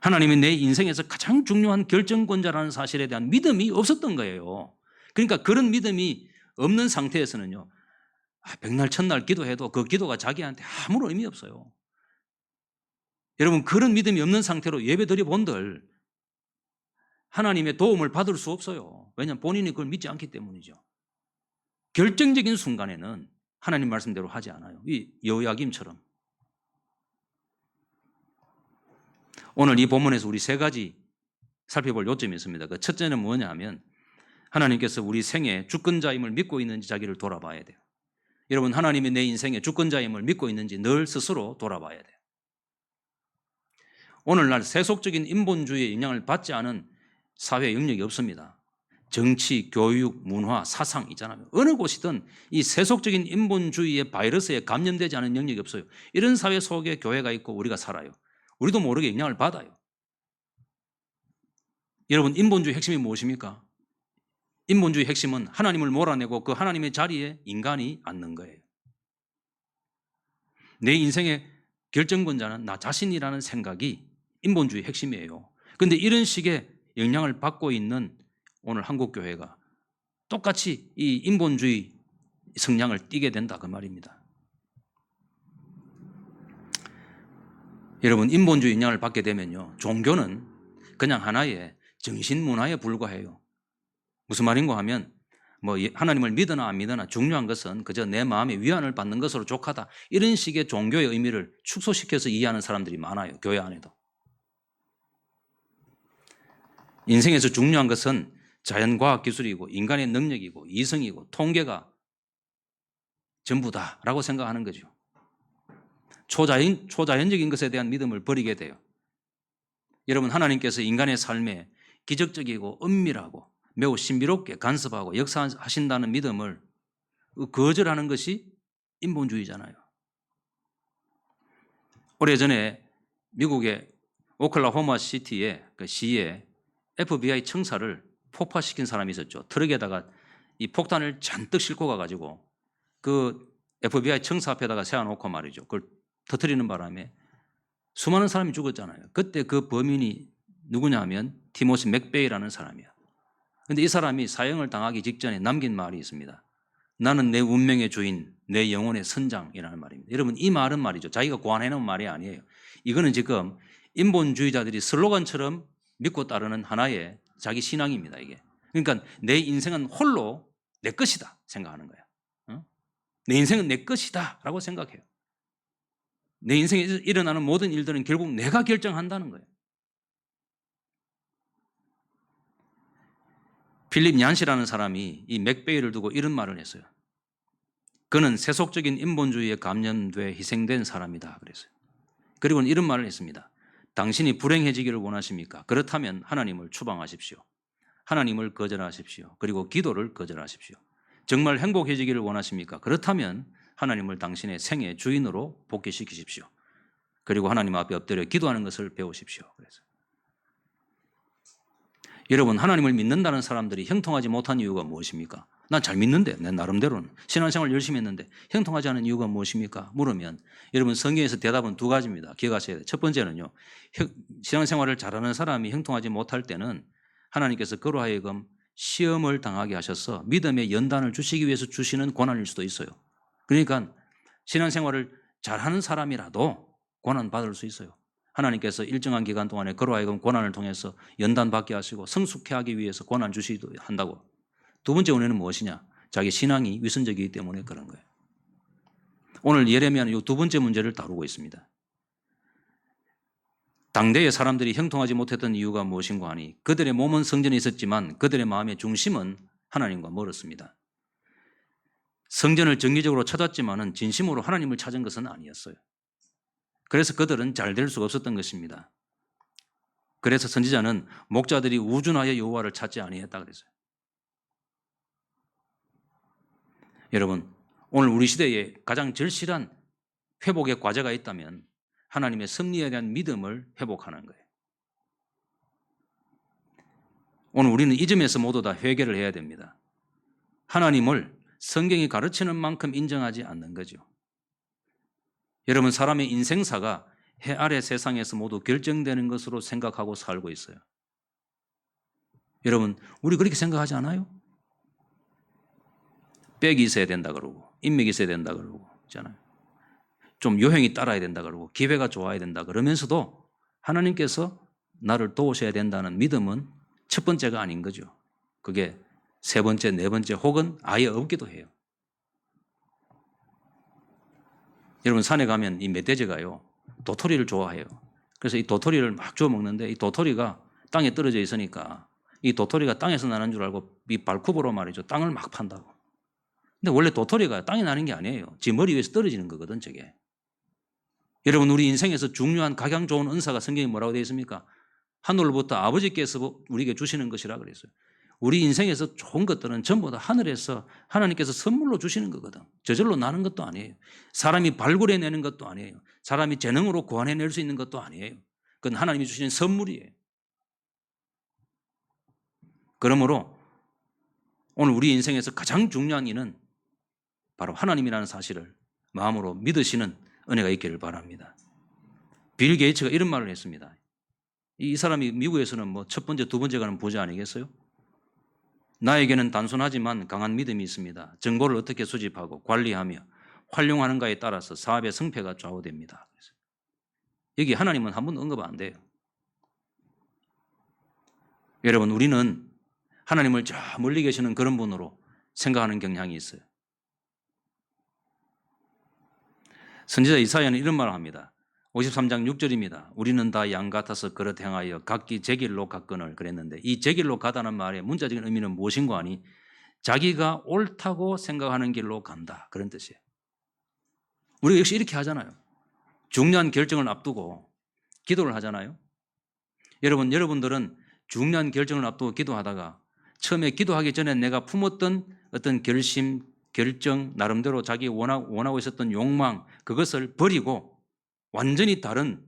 하나님이 내 인생에서 가장 중요한 결정권자라는 사실에 대한 믿음이 없었던 거예요. 그러니까 그런 믿음이 없는 상태에서는요 백날 첫날 기도해도 그 기도가 자기한테 아무런 의미 없어요. 여러분 그런 믿음이 없는 상태로 예배 드려본들 하나님의 도움을 받을 수 없어요. 왜냐하면 본인이 그걸 믿지 않기 때문이죠. 결정적인 순간에는 하나님 말씀대로 하지 않아요. 이 여호야김처럼. 오늘 이 본문에서 우리 세 가지 살펴볼 요점이 있습니다. 그 첫째는 뭐냐 하면 하나님께서 우리 생애 주권자임을 믿고 있는지 자기를 돌아봐야 돼요. 여러분 하나님이 내 인생의 주권자임을 믿고 있는지 늘 스스로 돌아봐야 돼요. 오늘날 세속적인 인본주의의 영향을 받지 않은 사회 영역이 없습니다. 정치, 교육, 문화, 사상 있잖아요. 어느 곳이든 이 세속적인 인본주의의 바이러스에 감염되지 않은 영역이 없어요. 이런 사회 속에 교회가 있고 우리가 살아요. 우리도 모르게 영향을 받아요. 여러분 인본주의 핵심이 무엇입니까? 인본주의 핵심은 하나님을 몰아내고 그 하나님의 자리에 인간이 앉는 거예요. 내 인생의 결정권자는 나 자신이라는 생각이 인본주의 핵심이에요. 그런데 이런 식의 영향을 받고 있는 오늘 한국교회가 똑같이 이 인본주의 성향을 띠게 된다 그 말입니다. 여러분 인본주의 영향을 받게 되면요 종교는 그냥 하나의 정신문화에 불과해요. 무슨 말인가 하면 뭐 하나님을 믿으나 안 믿으나 중요한 것은 그저 내 마음의 위안을 받는 것으로 족하다 이런 식의 종교의 의미를 축소시켜서 이해하는 사람들이 많아요. 교회 안에도. 인생에서 중요한 것은 자연과학기술이고 인간의 능력이고 이성이고 통계가 전부다라고 생각하는 거죠. 초자연적인 것에 대한 믿음을 버리게 돼요. 여러분 하나님께서 인간의 삶에 기적적이고 은밀하고 매우 신비롭게 간섭하고 역사하신다는 믿음을 거절하는 것이 인본주의잖아요. 오래전에 미국의 오클라호마 시티의 그 시에 FBI 청사를 폭파시킨 사람이 있었죠. 트럭에다가 이 폭탄을 잔뜩 싣고 가가지고 그 FBI 청사 앞에다가 세워놓고 말이죠. 그걸 터뜨리는 바람에 수많은 사람이 죽었잖아요. 그때 그 범인이 누구냐 하면 티모시 맥베이라는 사람이야. 그런데 이 사람이 사형을 당하기 직전에 남긴 말이 있습니다. 나는 내 운명의 주인, 내 영혼의 선장이라는 말입니다. 여러분 이 말은 말이죠. 자기가 고안해놓은 말이 아니에요. 이거는 지금 인본주의자들이 슬로건처럼 믿고 따르는 하나의 자기 신앙입니다. 이게. 그러니까 내 인생은 홀로 내 것이다 생각하는 거야. 내 인생은 내 것이다 라고 생각해요. 내 인생에 일어나는 모든 일들은 결국 내가 결정한다는 거예요. 필립 얀시라는 사람이 이 맥베이를 두고 이런 말을 했어요. 그는 세속적인 인본주의에 감염돼 희생된 사람이다 그랬어요. 그리고는 이런 말을 했습니다. 당신이 불행해지기를 원하십니까? 그렇다면 하나님을 추방하십시오. 하나님을 거절하십시오. 그리고 기도를 거절하십시오. 정말 행복해지기를 원하십니까? 그렇다면 하나님을 당신의 생애 주인으로 복귀시키십시오. 그리고 하나님 앞에 엎드려 기도하는 것을 배우십시오. 그래서 여러분 하나님을 믿는다는 사람들이 형통하지 못한 이유가 무엇입니까? 난 잘 믿는데 내 나름대로는 신앙생활 열심히 했는데 형통하지 않은 이유가 무엇입니까? 물으면 여러분 성경에서 대답은 두 가지입니다. 기억하셔야 돼요. 첫 번째는요. 신앙생활을 잘하는 사람이 형통하지 못할 때는 하나님께서 그로 하여금 시험을 당하게 하셔서 믿음의 연단을 주시기 위해서 주시는 고난일 수도 있어요. 그러니까 신앙생활을 잘하는 사람이라도 고난받을 수 있어요. 하나님께서 일정한 기간 동안에 그로 하여금 고난을 통해서 연단받게 하시고 성숙해 하기 위해서 고난 주시기도 한다고. 두 번째 원인은 무엇이냐? 자기 신앙이 위선적이기 때문에 그런 거예요. 오늘 예레미야는 이 두 번째 문제를 다루고 있습니다. 당대의 사람들이 형통하지 못했던 이유가 무엇인가 하니 그들의 몸은 성전에 있었지만 그들의 마음의 중심은 하나님과 멀었습니다. 성전을 정기적으로 찾았지만은 진심으로 하나님을 찾은 것은 아니었어요. 그래서 그들은 잘 될 수가 없었던 것입니다. 그래서 선지자는 목자들이 우준하여 여호와를 찾지 아니했다 그랬어요. 여러분, 오늘 우리 시대에 가장 절실한 회복의 과제가 있다면 하나님의 섭리에 대한 믿음을 회복하는 거예요. 오늘 우리는 이 점에서 모두 다 회개를 해야 됩니다. 하나님을 성경이 가르치는 만큼 인정하지 않는 거죠. 여러분, 사람의 인생사가 해 아래 세상에서 모두 결정되는 것으로 생각하고 살고 있어요. 여러분, 우리 그렇게 생각하지 않아요? 빽이 있어야 된다 그러고 인맥이 있어야 된다 그러고 있잖아요. 좀 요행이 따라야 된다 그러고 기회가 좋아야 된다 그러면서도 하나님께서 나를 도우셔야 된다는 믿음은 첫 번째가 아닌 거죠. 그게 세 번째, 네 번째 혹은 아예 없기도 해요. 여러분, 산에 가면 이 멧돼지가요 도토리를 좋아해요. 그래서 이 도토리를 막 주워 먹는데 이 도토리가 땅에 떨어져 있으니까 이 도토리가 땅에서 나는 줄 알고 이 발굽으로 말이죠 땅을 막 판다고. 근데 원래 도토리가 땅에 나는 게 아니에요. 지 머리 위에서 떨어지는 거거든 저게. 여러분, 우리 인생에서 중요한 각양 좋은 은사가 성경에 뭐라고 되어 있습니까? 하늘로부터 아버지께서 우리에게 주시는 것이라 그랬어요. 우리 인생에서 좋은 것들은 전부 다 하늘에서 하나님께서 선물로 주시는 거거든. 저절로 나는 것도 아니에요. 사람이 발굴해내는 것도 아니에요. 사람이 재능으로 구원해낼 수 있는 것도 아니에요. 그건 하나님이 주시는 선물이에요. 그러므로 오늘 우리 인생에서 가장 중요한 일은 바로 하나님이라는 사실을 마음으로 믿으시는 은혜가 있기를 바랍니다. 빌 게이츠가 이런 말을 했습니다. 이 사람이 미국에서는 뭐 첫 번째, 두 번째 가는 부자 아니겠어요? 나에게는 단순하지만 강한 믿음이 있습니다. 정보를 어떻게 수집하고 관리하며 활용하는가에 따라서 사업의 성패가 좌우됩니다. 여기 하나님은 한 번도 언급 안 돼요. 여러분, 우리는 하나님을 저 멀리 계시는 그런 분으로 생각하는 경향이 있어요. 선지자 이사야는 이런 말을 합니다. 53장 6절입니다. 우리는 다 양 같아서 그릇 행하여 각기 제 길로 갔거늘 그랬는데 이 제 길로 가다는 말의 문자적인 의미는 무엇인가 하니 자기가 옳다고 생각하는 길로 간다 그런 뜻이에요. 우리가 역시 이렇게 하잖아요. 중요한 결정을 앞두고 기도를 하잖아요. 여러분들은 중요한 결정을 앞두고 기도하다가 처음에 기도하기 전에 내가 품었던 어떤 결심, 결정, 나름대로 자기 원하고 있었던 욕망 그것을 버리고 완전히 다른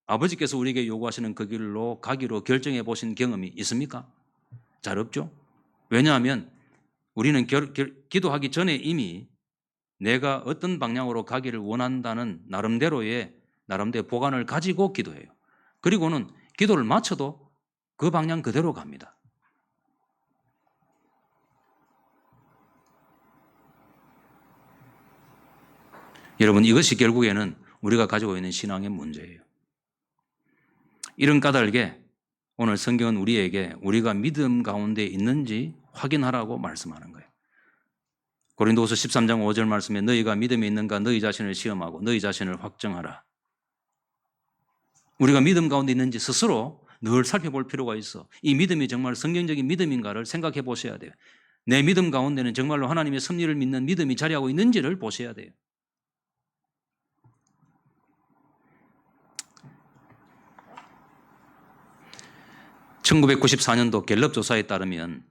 아버지께서 우리에게 요구하시는 그 길로 가기로 결정해 보신 경험이 있습니까? 잘 없죠. 왜냐하면 우리는 기도하기 전에 이미 내가 어떤 방향으로 가기를 원한다는 나름대로의 보관을 가지고 기도해요. 그리고는 기도를 마쳐도 그 방향 그대로 갑니다. 여러분, 이것이 결국에는 우리가 가지고 있는 신앙의 문제예요. 이런 까닭에 오늘 성경은 우리에게 우리가 믿음 가운데 있는지 확인하라고 말씀하는 거예요. 고린도후서 13장 5절 말씀에 너희가 믿음이 있는가 너희 자신을 시험하고 너희 자신을 확정하라. 우리가 믿음 가운데 있는지 스스로 늘 살펴볼 필요가 있어. 이 믿음이 정말 성경적인 믿음인가를 생각해 보셔야 돼요. 내 믿음 가운데는 정말로 하나님의 섭리를 믿는 믿음이 자리하고 있는지를 보셔야 돼요. (1994년도) 갤럽 조사에 따르면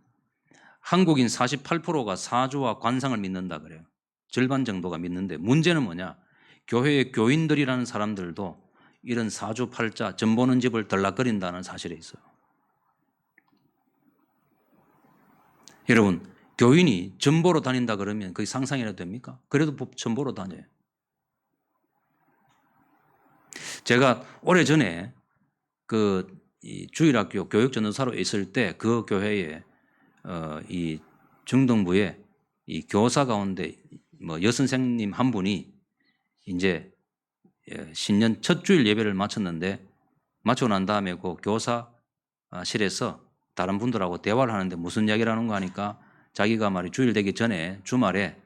한국인 48%가 사주와 관상을 믿는다 그래요. 절반 정도가 믿는데 문제는 뭐냐? 교회의 교인들이라는 사람들도 이런 사주 팔자 점 보는 집을 들락거린다는 사실에 있어요. 여러분, 교인이 점 보러 다닌다 그러면 그게 상상이라도 됩니까? 그래도 점 보러 다녀요. 제가 오래전에 이 주일학교 교육전도사로 있을 때 그 교회에 이 중동부에 이 교사 가운데 뭐 여선생님 한 분이 이제 신년 첫 주일 예배를 마쳤는데 마치고 난 다음에 그 교사실에서 다른 분들하고 대화를 하는데 무슨 이야기를 하는 거 하니까 자기가 말이 주일 되기 전에 주말에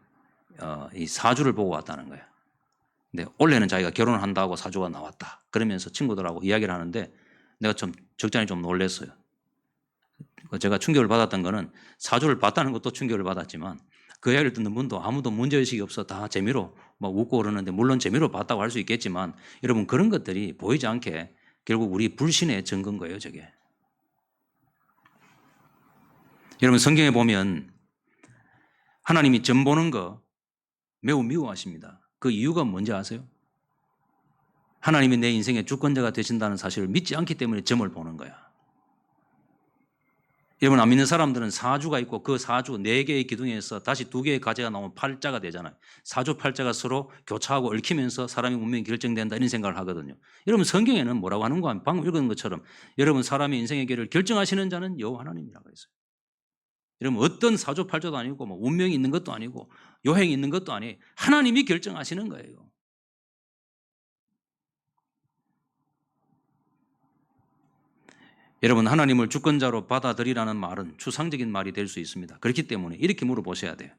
이 사주를 보고 왔다는 거야. 근데 원래는 자기가 결혼을 한다고 사주가 나왔다. 그러면서 친구들하고 이야기를 하는데 내가 좀 적잖이 좀 놀랐어요. 제가 충격을 받았던 거는 사주를 봤다는 것도 충격을 받았지만 그 이야기를 듣는 분도 아무도 문제의식이 없어 다 재미로 막 웃고 그러는데, 물론 재미로 봤다고 할 수 있겠지만 여러분, 그런 것들이 보이지 않게 결국 우리 불신의 증거인 거예요, 저게. 여러분, 성경에 보면 하나님이 점 보는 거 매우 미워하십니다. 그 이유가 뭔지 아세요? 하나님이 내 인생의 주권자가 되신다는 사실을 믿지 않기 때문에 점을 보는 거야. 여러분, 안 믿는 사람들은 사주가 있고 그 사주 4개의 기둥에서 다시 2개의 가지가 나오면 팔자가 되잖아요. 사주 팔자가 서로 교차하고 얽히면서 사람의 운명이 결정된다, 이런 생각을 하거든요. 여러분, 성경에는 뭐라고 하는 거 하면 방금 읽은 것처럼 여러분, 사람의 인생의 길을 결정하시는 자는 여호와 하나님이라고 했어요. 여러분, 어떤 사주 팔자도 아니고 뭐 운명이 있는 것도 아니고 요행이 있는 것도 아니에요. 하나님이 결정하시는 거예요. 여러분, 하나님을 주권자로 받아들이라는 말은 추상적인 말이 될 수 있습니다. 그렇기 때문에 이렇게 물어보셔야 돼요.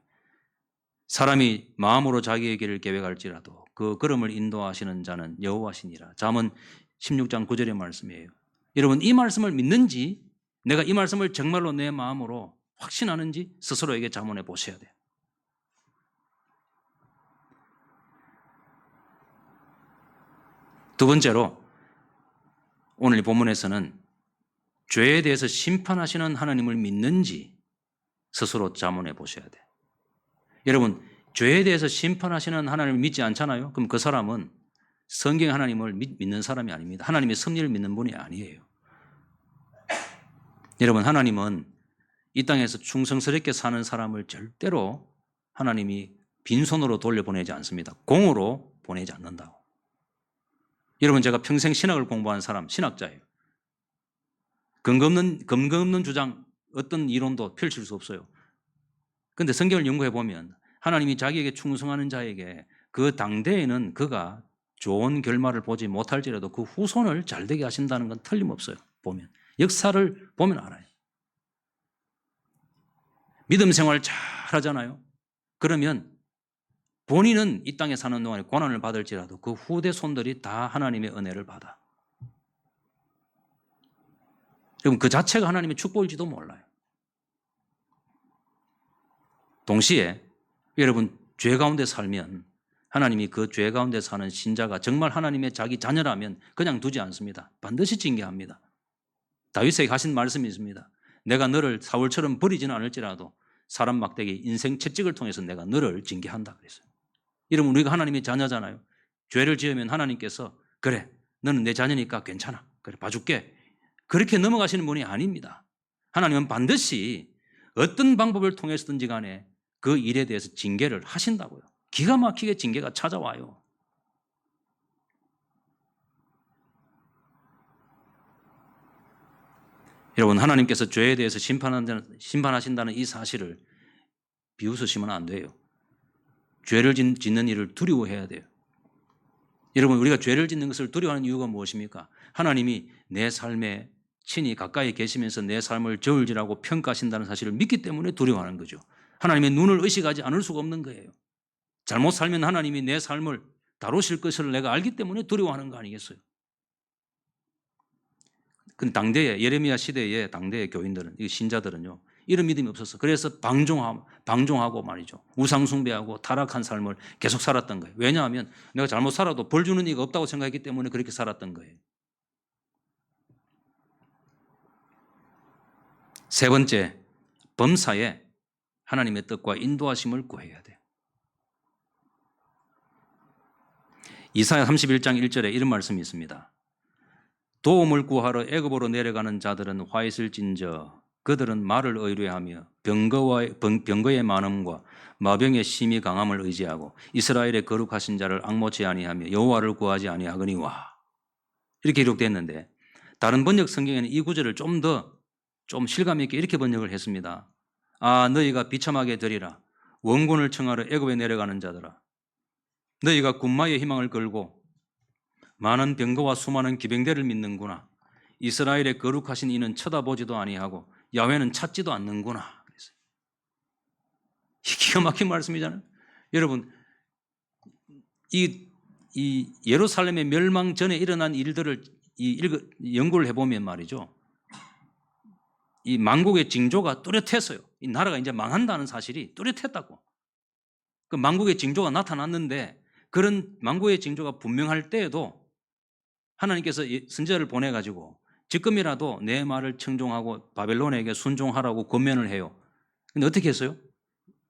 사람이 마음으로 자기의 길을 계획할지라도 그 걸음을 인도하시는 자는 여호와시니라. 잠언 16장 9절의 말씀이에요. 여러분, 이 말씀을 믿는지, 내가 이 말씀을 정말로 내 마음으로 확신하는지 스스로에게 자문해 보셔야 돼요. 두 번째로, 오늘 이 본문에서는 죄에 대해서 심판하시는 하나님을 믿는지 스스로 자문해 보셔야 돼요. 여러분, 죄에 대해서 심판하시는 하나님을 믿지 않잖아요? 그럼 그 사람은 성경 하나님을 믿는 사람이 아닙니다. 하나님의 섭리를 믿는 분이 아니에요. 여러분, 하나님은 이 땅에서 충성스럽게 사는 사람을 절대로 하나님이 빈손으로 돌려보내지 않습니다. 공으로 보내지 않는다고. 여러분, 제가 평생 신학을 공부한 사람, 신학자예요. 근거 없는 주장, 어떤 이론도 펼칠 수 없어요. 그런데 성경을 연구해 보면 하나님이 자기에게 충성하는 자에게 그 당대에는 그가 좋은 결말을 보지 못할지라도 그 후손을 잘되게 하신다는 건 틀림없어요. 보면 역사를 보면 알아요. 믿음 생활 잘 하잖아요. 그러면 본인은 이 땅에 사는 동안에 고난을 받을지라도 그 후대 손들이 다 하나님의 은혜를 받아. 그럼 그 자체가 하나님의 축복일지도 몰라요. 동시에 여러분, 죄 가운데 살면 하나님이 그 죄 가운데 사는 신자가 정말 하나님의 자기 자녀라면 그냥 두지 않습니다. 반드시 징계합니다. 다윗에게 하신 말씀이 있습니다. 내가 너를 사울처럼 버리지는 않을지라도 사람 막대기 인생 채찍을 통해서 내가 너를 징계한다 그랬어요. 여러분, 우리가 하나님의 자녀잖아요. 죄를 지으면 하나님께서 그래, 너는 내 자녀니까 괜찮아, 그래 봐줄게, 그렇게 넘어가시는 분이 아닙니다. 하나님은 반드시 어떤 방법을 통해서든지 간에 그 일에 대해서 징계를 하신다고요. 기가 막히게 징계가 찾아와요. 여러분, 하나님께서 죄에 대해서 심판하신다는 이 사실을 비웃으시면 안 돼요. 죄를 짓는 일을 두려워해야 돼요. 여러분, 우리가 죄를 짓는 것을 두려워하는 이유가 무엇입니까? 하나님이 내 삶에 친히 가까이 계시면서 내 삶을 저울질하고 평가하신다는 사실을 믿기 때문에 두려워하는 거죠. 하나님의 눈을 의식하지 않을 수가 없는 거예요. 잘못 살면 하나님이 내 삶을 다루실 것을 내가 알기 때문에 두려워하는 거 아니겠어요? 그 당대에, 예레미야 시대의 당대의 교인들은, 이 신자들은요, 이런 믿음이 없었어. 그래서 방종하고 말이죠, 우상숭배하고 타락한 삶을 계속 살았던 거예요. 왜냐하면 내가 잘못 살아도 벌 주는 이가 없다고 생각했기 때문에 그렇게 살았던 거예요. 세 번째, 범사에 하나님의 뜻과 인도하심을 구해야 돼요. 이사야 31장 1절에 이런 말씀이 있습니다. 도움을 구하러 애굽으로 내려가는 자들은 화 있을진저 그들은 말을 의뢰하며 병거의 많음과 마병의 심히 강함을 의지하고 이스라엘의 거룩하신 자를 앙모치 아니하며 여호와를 구하지 아니하거니와. 이렇게 기록됐는데, 다른 번역 성경에는 이 구절을 좀 실감 있게 이렇게 번역을 했습니다. 아, 너희가 비참하게 되리라. 원군을 청하러 애굽에 내려가는 자들아, 너희가 군마의 희망을 걸고 많은 병거와 수많은 기병대를 믿는구나. 이스라엘의 거룩하신 이는 쳐다보지도 아니하고 야훼는 찾지도 않는구나. 그랬어요. 기가 막힌 말씀이잖아요. 여러분, 이 예루살렘의 멸망 전에 일어난 일들을 연구를 해보면 말이죠, 이 망국의 징조가 뚜렷했어요. 이 나라가 이제 망한다는 사실이 뚜렷했다고. 그 만국의 징조가 나타났는데 그런 만국의 징조가 분명할 때에도 하나님께서 선지자를 보내가지고 지금이라도 내 말을 청종하고 바벨론에게 순종하라고 권면을 해요. 근데 어떻게 했어요?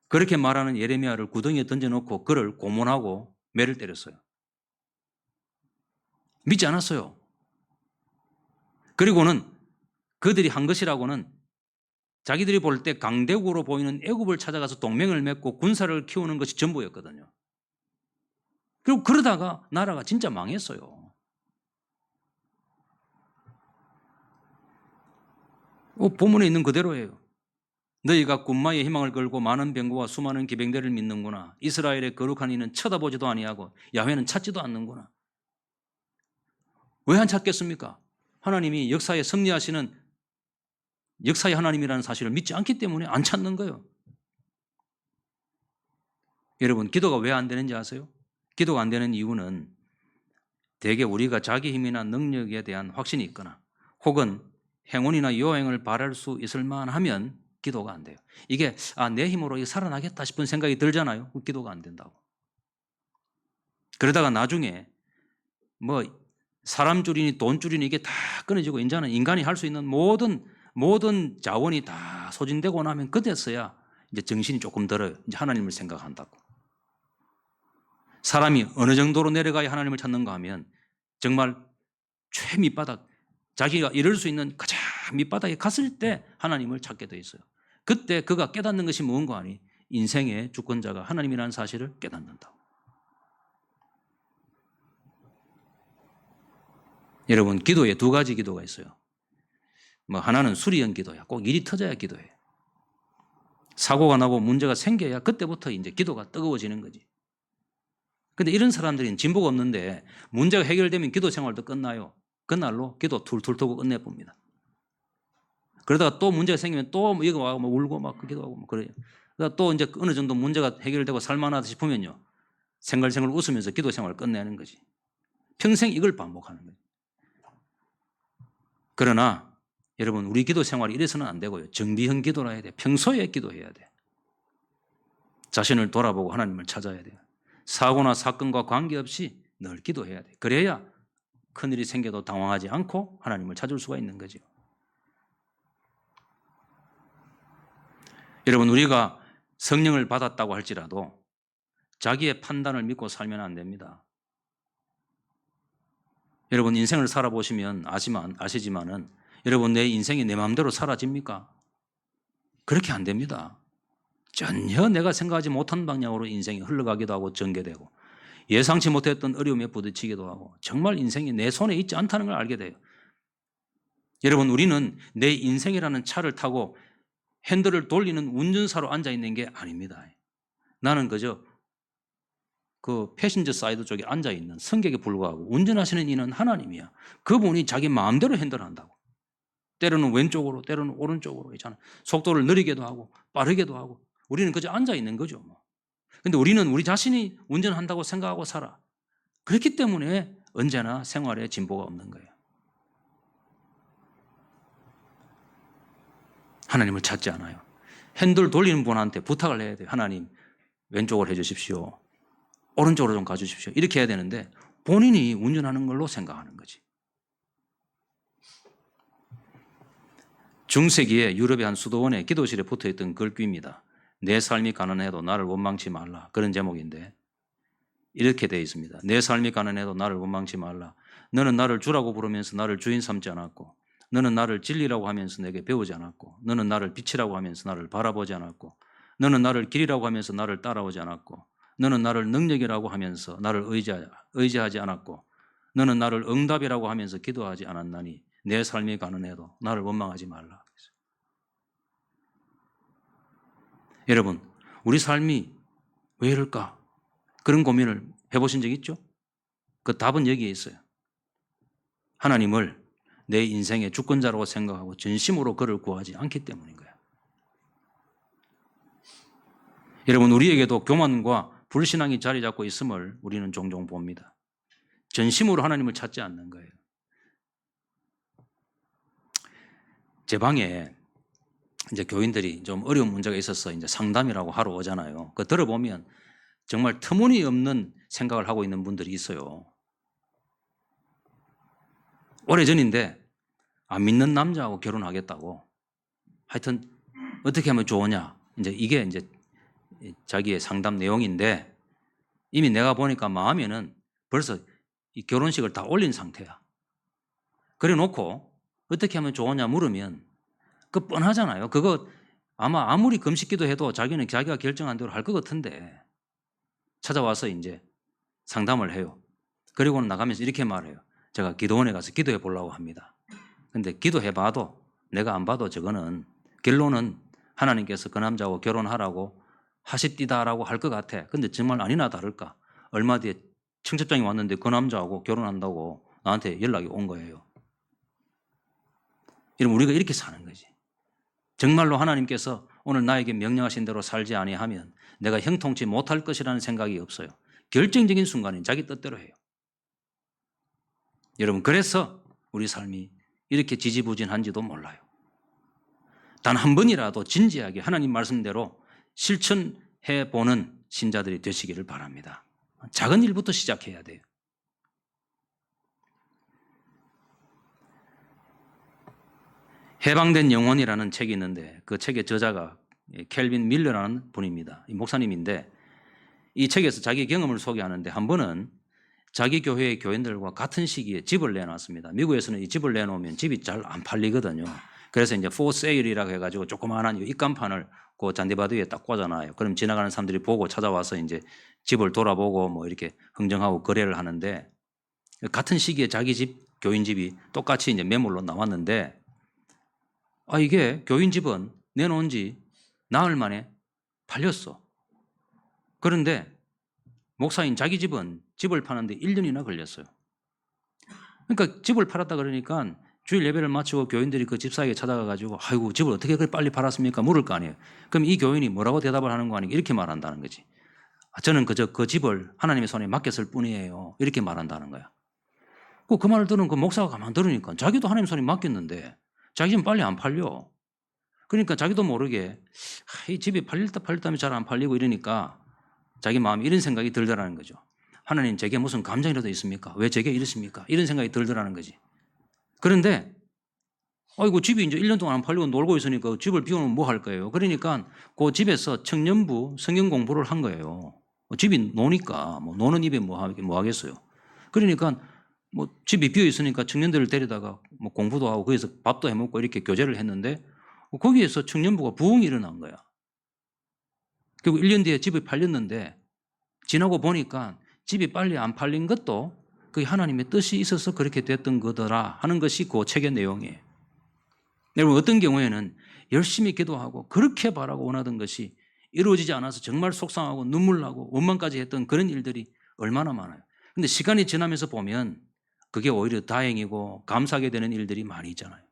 그렇게 말하는 예레미야를 구덩이에 던져놓고 그를 고문하고 매를 때렸어요. 믿지 않았어요. 그리고는 그들이 한 것이라고는 자기들이 볼 때 강대국으로 보이는 애굽을 찾아가서 동맹을 맺고 군사를 키우는 것이 전부였거든요. 그리고 그러다가 나라가 진짜 망했어요. 본문에 있는 그대로예요. 너희가 군마의 희망을 걸고 많은 병거와 수많은 기병대를 믿는구나. 이스라엘의 거룩한 이는 쳐다보지도 아니하고 야훼는 찾지도 않는구나. 왜 안 찾겠습니까? 하나님이 역사에 섭리하시는 역사의 하나님이라는 사실을 믿지 않기 때문에 안 찾는 거예요. 여러분, 기도가 왜 안 되는지 아세요? 기도가 안 되는 이유는 대개 우리가 자기 힘이나 능력에 대한 확신이 있거나 혹은 행운이나 요행을 바랄 수 있을 만하면 기도가 안 돼요. 이게 내 힘으로 이게 살아나겠다 싶은 생각이 들잖아요. 기도가 안 된다고. 그러다가 나중에 뭐 사람 줄이니 돈 줄이니 이게 다 끊어지고 이제는 인간이 할 수 있는 모든 자원이 다 소진되고 나면 그때서야 이제 정신이 조금 들어요. 이제 하나님을 생각한다고. 사람이 어느 정도로 내려가야 하나님을 찾는가 하면 정말 최밑바닥, 자기가 이룰 수 있는 가장 밑바닥에 갔을 때 하나님을 찾게 돼 있어요. 그때 그가 깨닫는 것이 뭔가 하니 인생의 주권자가 하나님이라는 사실을 깨닫는다고. 여러분, 기도에 두 가지 기도가 있어요. 하나는 수리형 기도야. 꼭 일이 터져야 기도해. 사고가 나고 문제가 생겨야 그때부터 이제 기도가 뜨거워지는 거지. 근데 이런 사람들은 진보가 없는데 문제가 해결되면 기도 생활도 끝나요. 그날로 기도 툴툴 터고 끝내봅니다. 그러다가 또 문제가 생기면 또 이거 와고 울고 막 기도하고 그래요. 그러다 또 이제 어느 정도 문제가 해결되고 살만하다 싶으면요. 생글생글 웃으면서 기도 생활을 끝내는 거지. 평생 이걸 반복하는 거예요. 그러나 여러분, 우리 기도 생활이 이래서는 안 되고요. 정비형 기도라 해야 돼. 평소에 기도해야 돼. 자신을 돌아보고 하나님을 찾아야 돼요. 사고나 사건과 관계없이 늘 기도해야 돼. 그래야 큰일이 생겨도 당황하지 않고 하나님을 찾을 수가 있는 거죠. 여러분, 우리가 성령을 받았다고 할지라도 자기의 판단을 믿고 살면 안 됩니다. 여러분, 인생을 살아보시면 아시지만은 여러분, 내 인생이 내 마음대로 사라집니까? 그렇게 안 됩니다. 전혀 내가 생각하지 못한 방향으로 인생이 흘러가기도 하고 전개되고 예상치 못했던 어려움에 부딪히기도 하고 정말 인생이 내 손에 있지 않다는 걸 알게 돼요. 여러분, 우리는 내 인생이라는 차를 타고 핸들을 돌리는 운전사로 앉아있는 게 아닙니다. 나는 그저 그 패신저 사이드 쪽에 앉아있는 승객에 불과하고 운전하시는 이는 하나님이야. 그분이 자기 마음대로 핸들한다고. 때로는 왼쪽으로 때로는 오른쪽으로 있잖아. 속도를 느리게도 하고 빠르게도 하고 우리는 그저 앉아있는 거죠. 근데 우리는 우리 자신이 운전한다고 생각하고 살아. 그렇기 때문에 언제나 생활에 진보가 없는 거예요. 하나님을 찾지 않아요. 핸들 돌리는 분한테 부탁을 해야 돼요. 하나님, 왼쪽으로 해주십시오. 오른쪽으로 좀 가주십시오. 이렇게 해야 되는데 본인이 운전하는 걸로 생각하는 거지. 중세기에 유럽의 한 수도원에 기도실에 붙어있던 글귀입니다. 내 삶이 가난해도 나를 원망치 말라. 그런 제목인데 이렇게 되어 있습니다. 내 삶이 가난해도 나를 원망치 말라. 너는 나를 주라고 부르면서 나를 주인 삼지 않았고 너는 나를 진리라고 하면서 내게 배우지 않았고 너는 나를 빛이라고 하면서 나를 바라보지 않았고 너는 나를 길이라고 하면서 나를 따라오지 않았고 너는 나를 능력이라고 하면서 나를 의지하지 않았고 너는 나를 응답이라고 하면서 기도하지 않았나니 내 삶이 가난해도 나를 원망하지 말라. 여러분, 우리 삶이 왜 이럴까? 그런 고민을 해보신 적 있죠? 그 답은 여기에 있어요. 하나님을 내 인생의 주권자라고 생각하고 전심으로 그를 구하지 않기 때문인 거예요. 여러분, 우리에게도 교만과 불신앙이 자리 잡고 있음을 우리는 종종 봅니다. 전심으로 하나님을 찾지 않는 거예요. 제 방에 이제 교인들이 좀 어려운 문제가 있어서 이제 상담이라고 하러 오잖아요. 그 들어보면 정말 터무니없는 생각을 하고 있는 분들이 있어요. 오래전인데 안 믿는 남자하고 결혼하겠다고. 하여튼 어떻게 하면 좋으냐. 이제 이게 이제 자기의 상담 내용인데 이미 내가 보니까 마음에는 벌써 이 결혼식을 다 올린 상태야. 그래 놓고 어떻게 하면 좋으냐 물으면 그 뻔하잖아요. 그거 아마 아무리 금식기도 해도 자기는 자기가 결정한 대로 할 것 같은데 찾아와서 이제 상담을 해요. 그리고는 나가면서 이렇게 말해요. 제가 기도원에 가서 기도해 보려고 합니다. 근데 기도해 봐도 내가 안 봐도 저거는 결론은 하나님께서 그 남자하고 결혼하라고 하십디다라고 할 것 같아. 근데 정말 아니나 다를까. 얼마 뒤에 청첩장이 왔는데 그 남자하고 결혼한다고 나한테 연락이 온 거예요. 이러면 우리가 이렇게 사는 거지. 정말로 하나님께서 오늘 나에게 명령하신 대로 살지 아니하면 내가 형통치 못할 것이라는 생각이 없어요. 결정적인 순간엔 자기 뜻대로 해요. 여러분, 그래서 우리 삶이 이렇게 지지부진한지도 몰라요. 단 한 번이라도 진지하게 하나님 말씀대로 실천해 보는 신자들이 되시기를 바랍니다. 작은 일부터 시작해야 돼요. 해방된 영혼이라는 책이 있는데 그 책의 저자가 켈빈 밀러라는 분입니다. 목사님인데 이 책에서 자기 경험을 소개하는데 한 번은 자기 교회의 교인들과 같은 시기에 집을 내놨습니다. 미국에서는 이 집을 내놓으면 집이 잘 안 팔리거든요. 그래서 이제 for sale이라고 해가지고 조그마한 입간판을 그 잔디바드 위에 딱 꽂아놔요. 그럼 지나가는 사람들이 보고 찾아와서 이제 집을 돌아보고 뭐 이렇게 흥정하고 거래를 하는데 같은 시기에 자기 집, 교인 집이 똑같이 이제 매물로 나왔는데 이게 교인 집은 내놓은 지 나흘 만에 팔렸어. 그런데 목사인 자기 집은 집을 파는데 1년이나 걸렸어요. 그러니까 집을 팔았다 그러니까 주일 예배를 마치고 교인들이 그 집사에게 찾아가가지고 아이고 집을 어떻게 그렇게 빨리 팔았습니까? 물을 거 아니에요. 그럼 이 교인이 뭐라고 대답을 하는 거 아니에요? 이렇게 말한다는 거지. 저는 그저 그 집을 하나님의 손에 맡겼을 뿐이에요. 이렇게 말한다는 거야. 그 말을 들은 그 목사가 가만 들으니까 자기도 하나님 손에 맡겼는데 자기 집은 빨리 안 팔려. 그러니까 자기도 모르게 이 집이 팔렸다면 잘 안 팔리고 이러니까 자기 마음에 이런 생각이 들더라는 거죠. 하나님 제게 무슨 감정이라도 있습니까? 왜 제게 이러십니까? 이런 생각이 들더라는 거지. 그런데 아이고 집이 이제 1년 동안 안 팔리고 놀고 있으니까 집을 비우면 뭐 할 거예요? 그러니까 그 집에서 청년부 성경 공부를 한 거예요. 집이 노니까 뭐 노는 입에 뭐 하겠어요? 그러니까 뭐 집이 비어 있으니까 청년들을 데려다가 뭐 공부도 하고 거기서 밥도 해 먹고 이렇게 교제를 했는데 거기에서 청년부가 부흥이 일어난 거야. 그리고 1년 뒤에 집이 팔렸는데 지나고 보니까 집이 빨리 안 팔린 것도 그게 하나님의 뜻이 있어서 그렇게 됐던 거더라 하는 것이 그 책의 내용이에요. 여러분 어떤 경우에는 열심히 기도하고 그렇게 바라고 원하던 것이 이루어지지 않아서 정말 속상하고 눈물 나고 원망까지 했던 그런 일들이 얼마나 많아요. 근데 시간이 지나면서 보면 그게 오히려 다행이고 감사하게 되는 일들이 많이 있잖아요.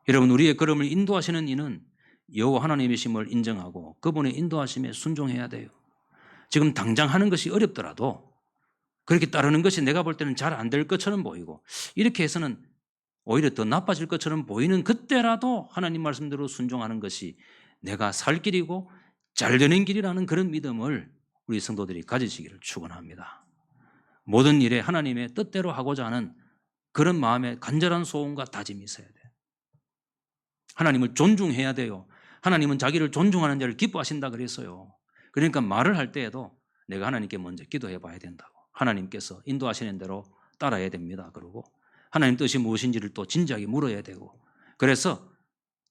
여러분 우리의 걸음을 인도하시는 이는 여호와 하나님이심을 인정하고 그분의 인도하심에 순종해야 돼요. 지금 당장 하는 것이 어렵더라도 그렇게 따르는 것이 내가 볼 때는 잘 안 될 것처럼 보이고 이렇게 해서는 오히려 더 나빠질 것처럼 보이는 그때라도 하나님 말씀대로 순종하는 것이 내가 살 길이고 잘 되는 길이라는 그런 믿음을 우리 성도들이 가지시기를 축원합니다. 모든 일에 하나님의 뜻대로 하고자 하는 그런 마음의 간절한 소원과 다짐이 있어야 돼요. 하나님을 존중해야 돼요. 하나님은 자기를 존중하는 자를 기뻐하신다 그랬어요. 그러니까 말을 할 때에도 내가 하나님께 먼저 기도해 봐야 된다고. 하나님께서 인도하시는 대로 따라야 됩니다. 그러고 하나님 뜻이 무엇인지를 또 진지하게 물어야 되고 그래서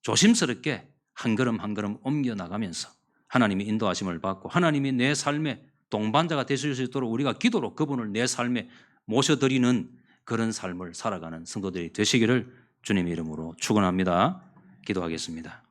조심스럽게 한 걸음 한 걸음 옮겨 나가면서 하나님의 인도하심을 받고 하나님이 내 삶의 동반자가 되실 수 있도록 우리가 기도로 그분을 내 삶에 모셔드리는 그런 삶을 살아가는 성도들이 되시기를 주님의 이름으로 축원합니다. 기도하겠습니다.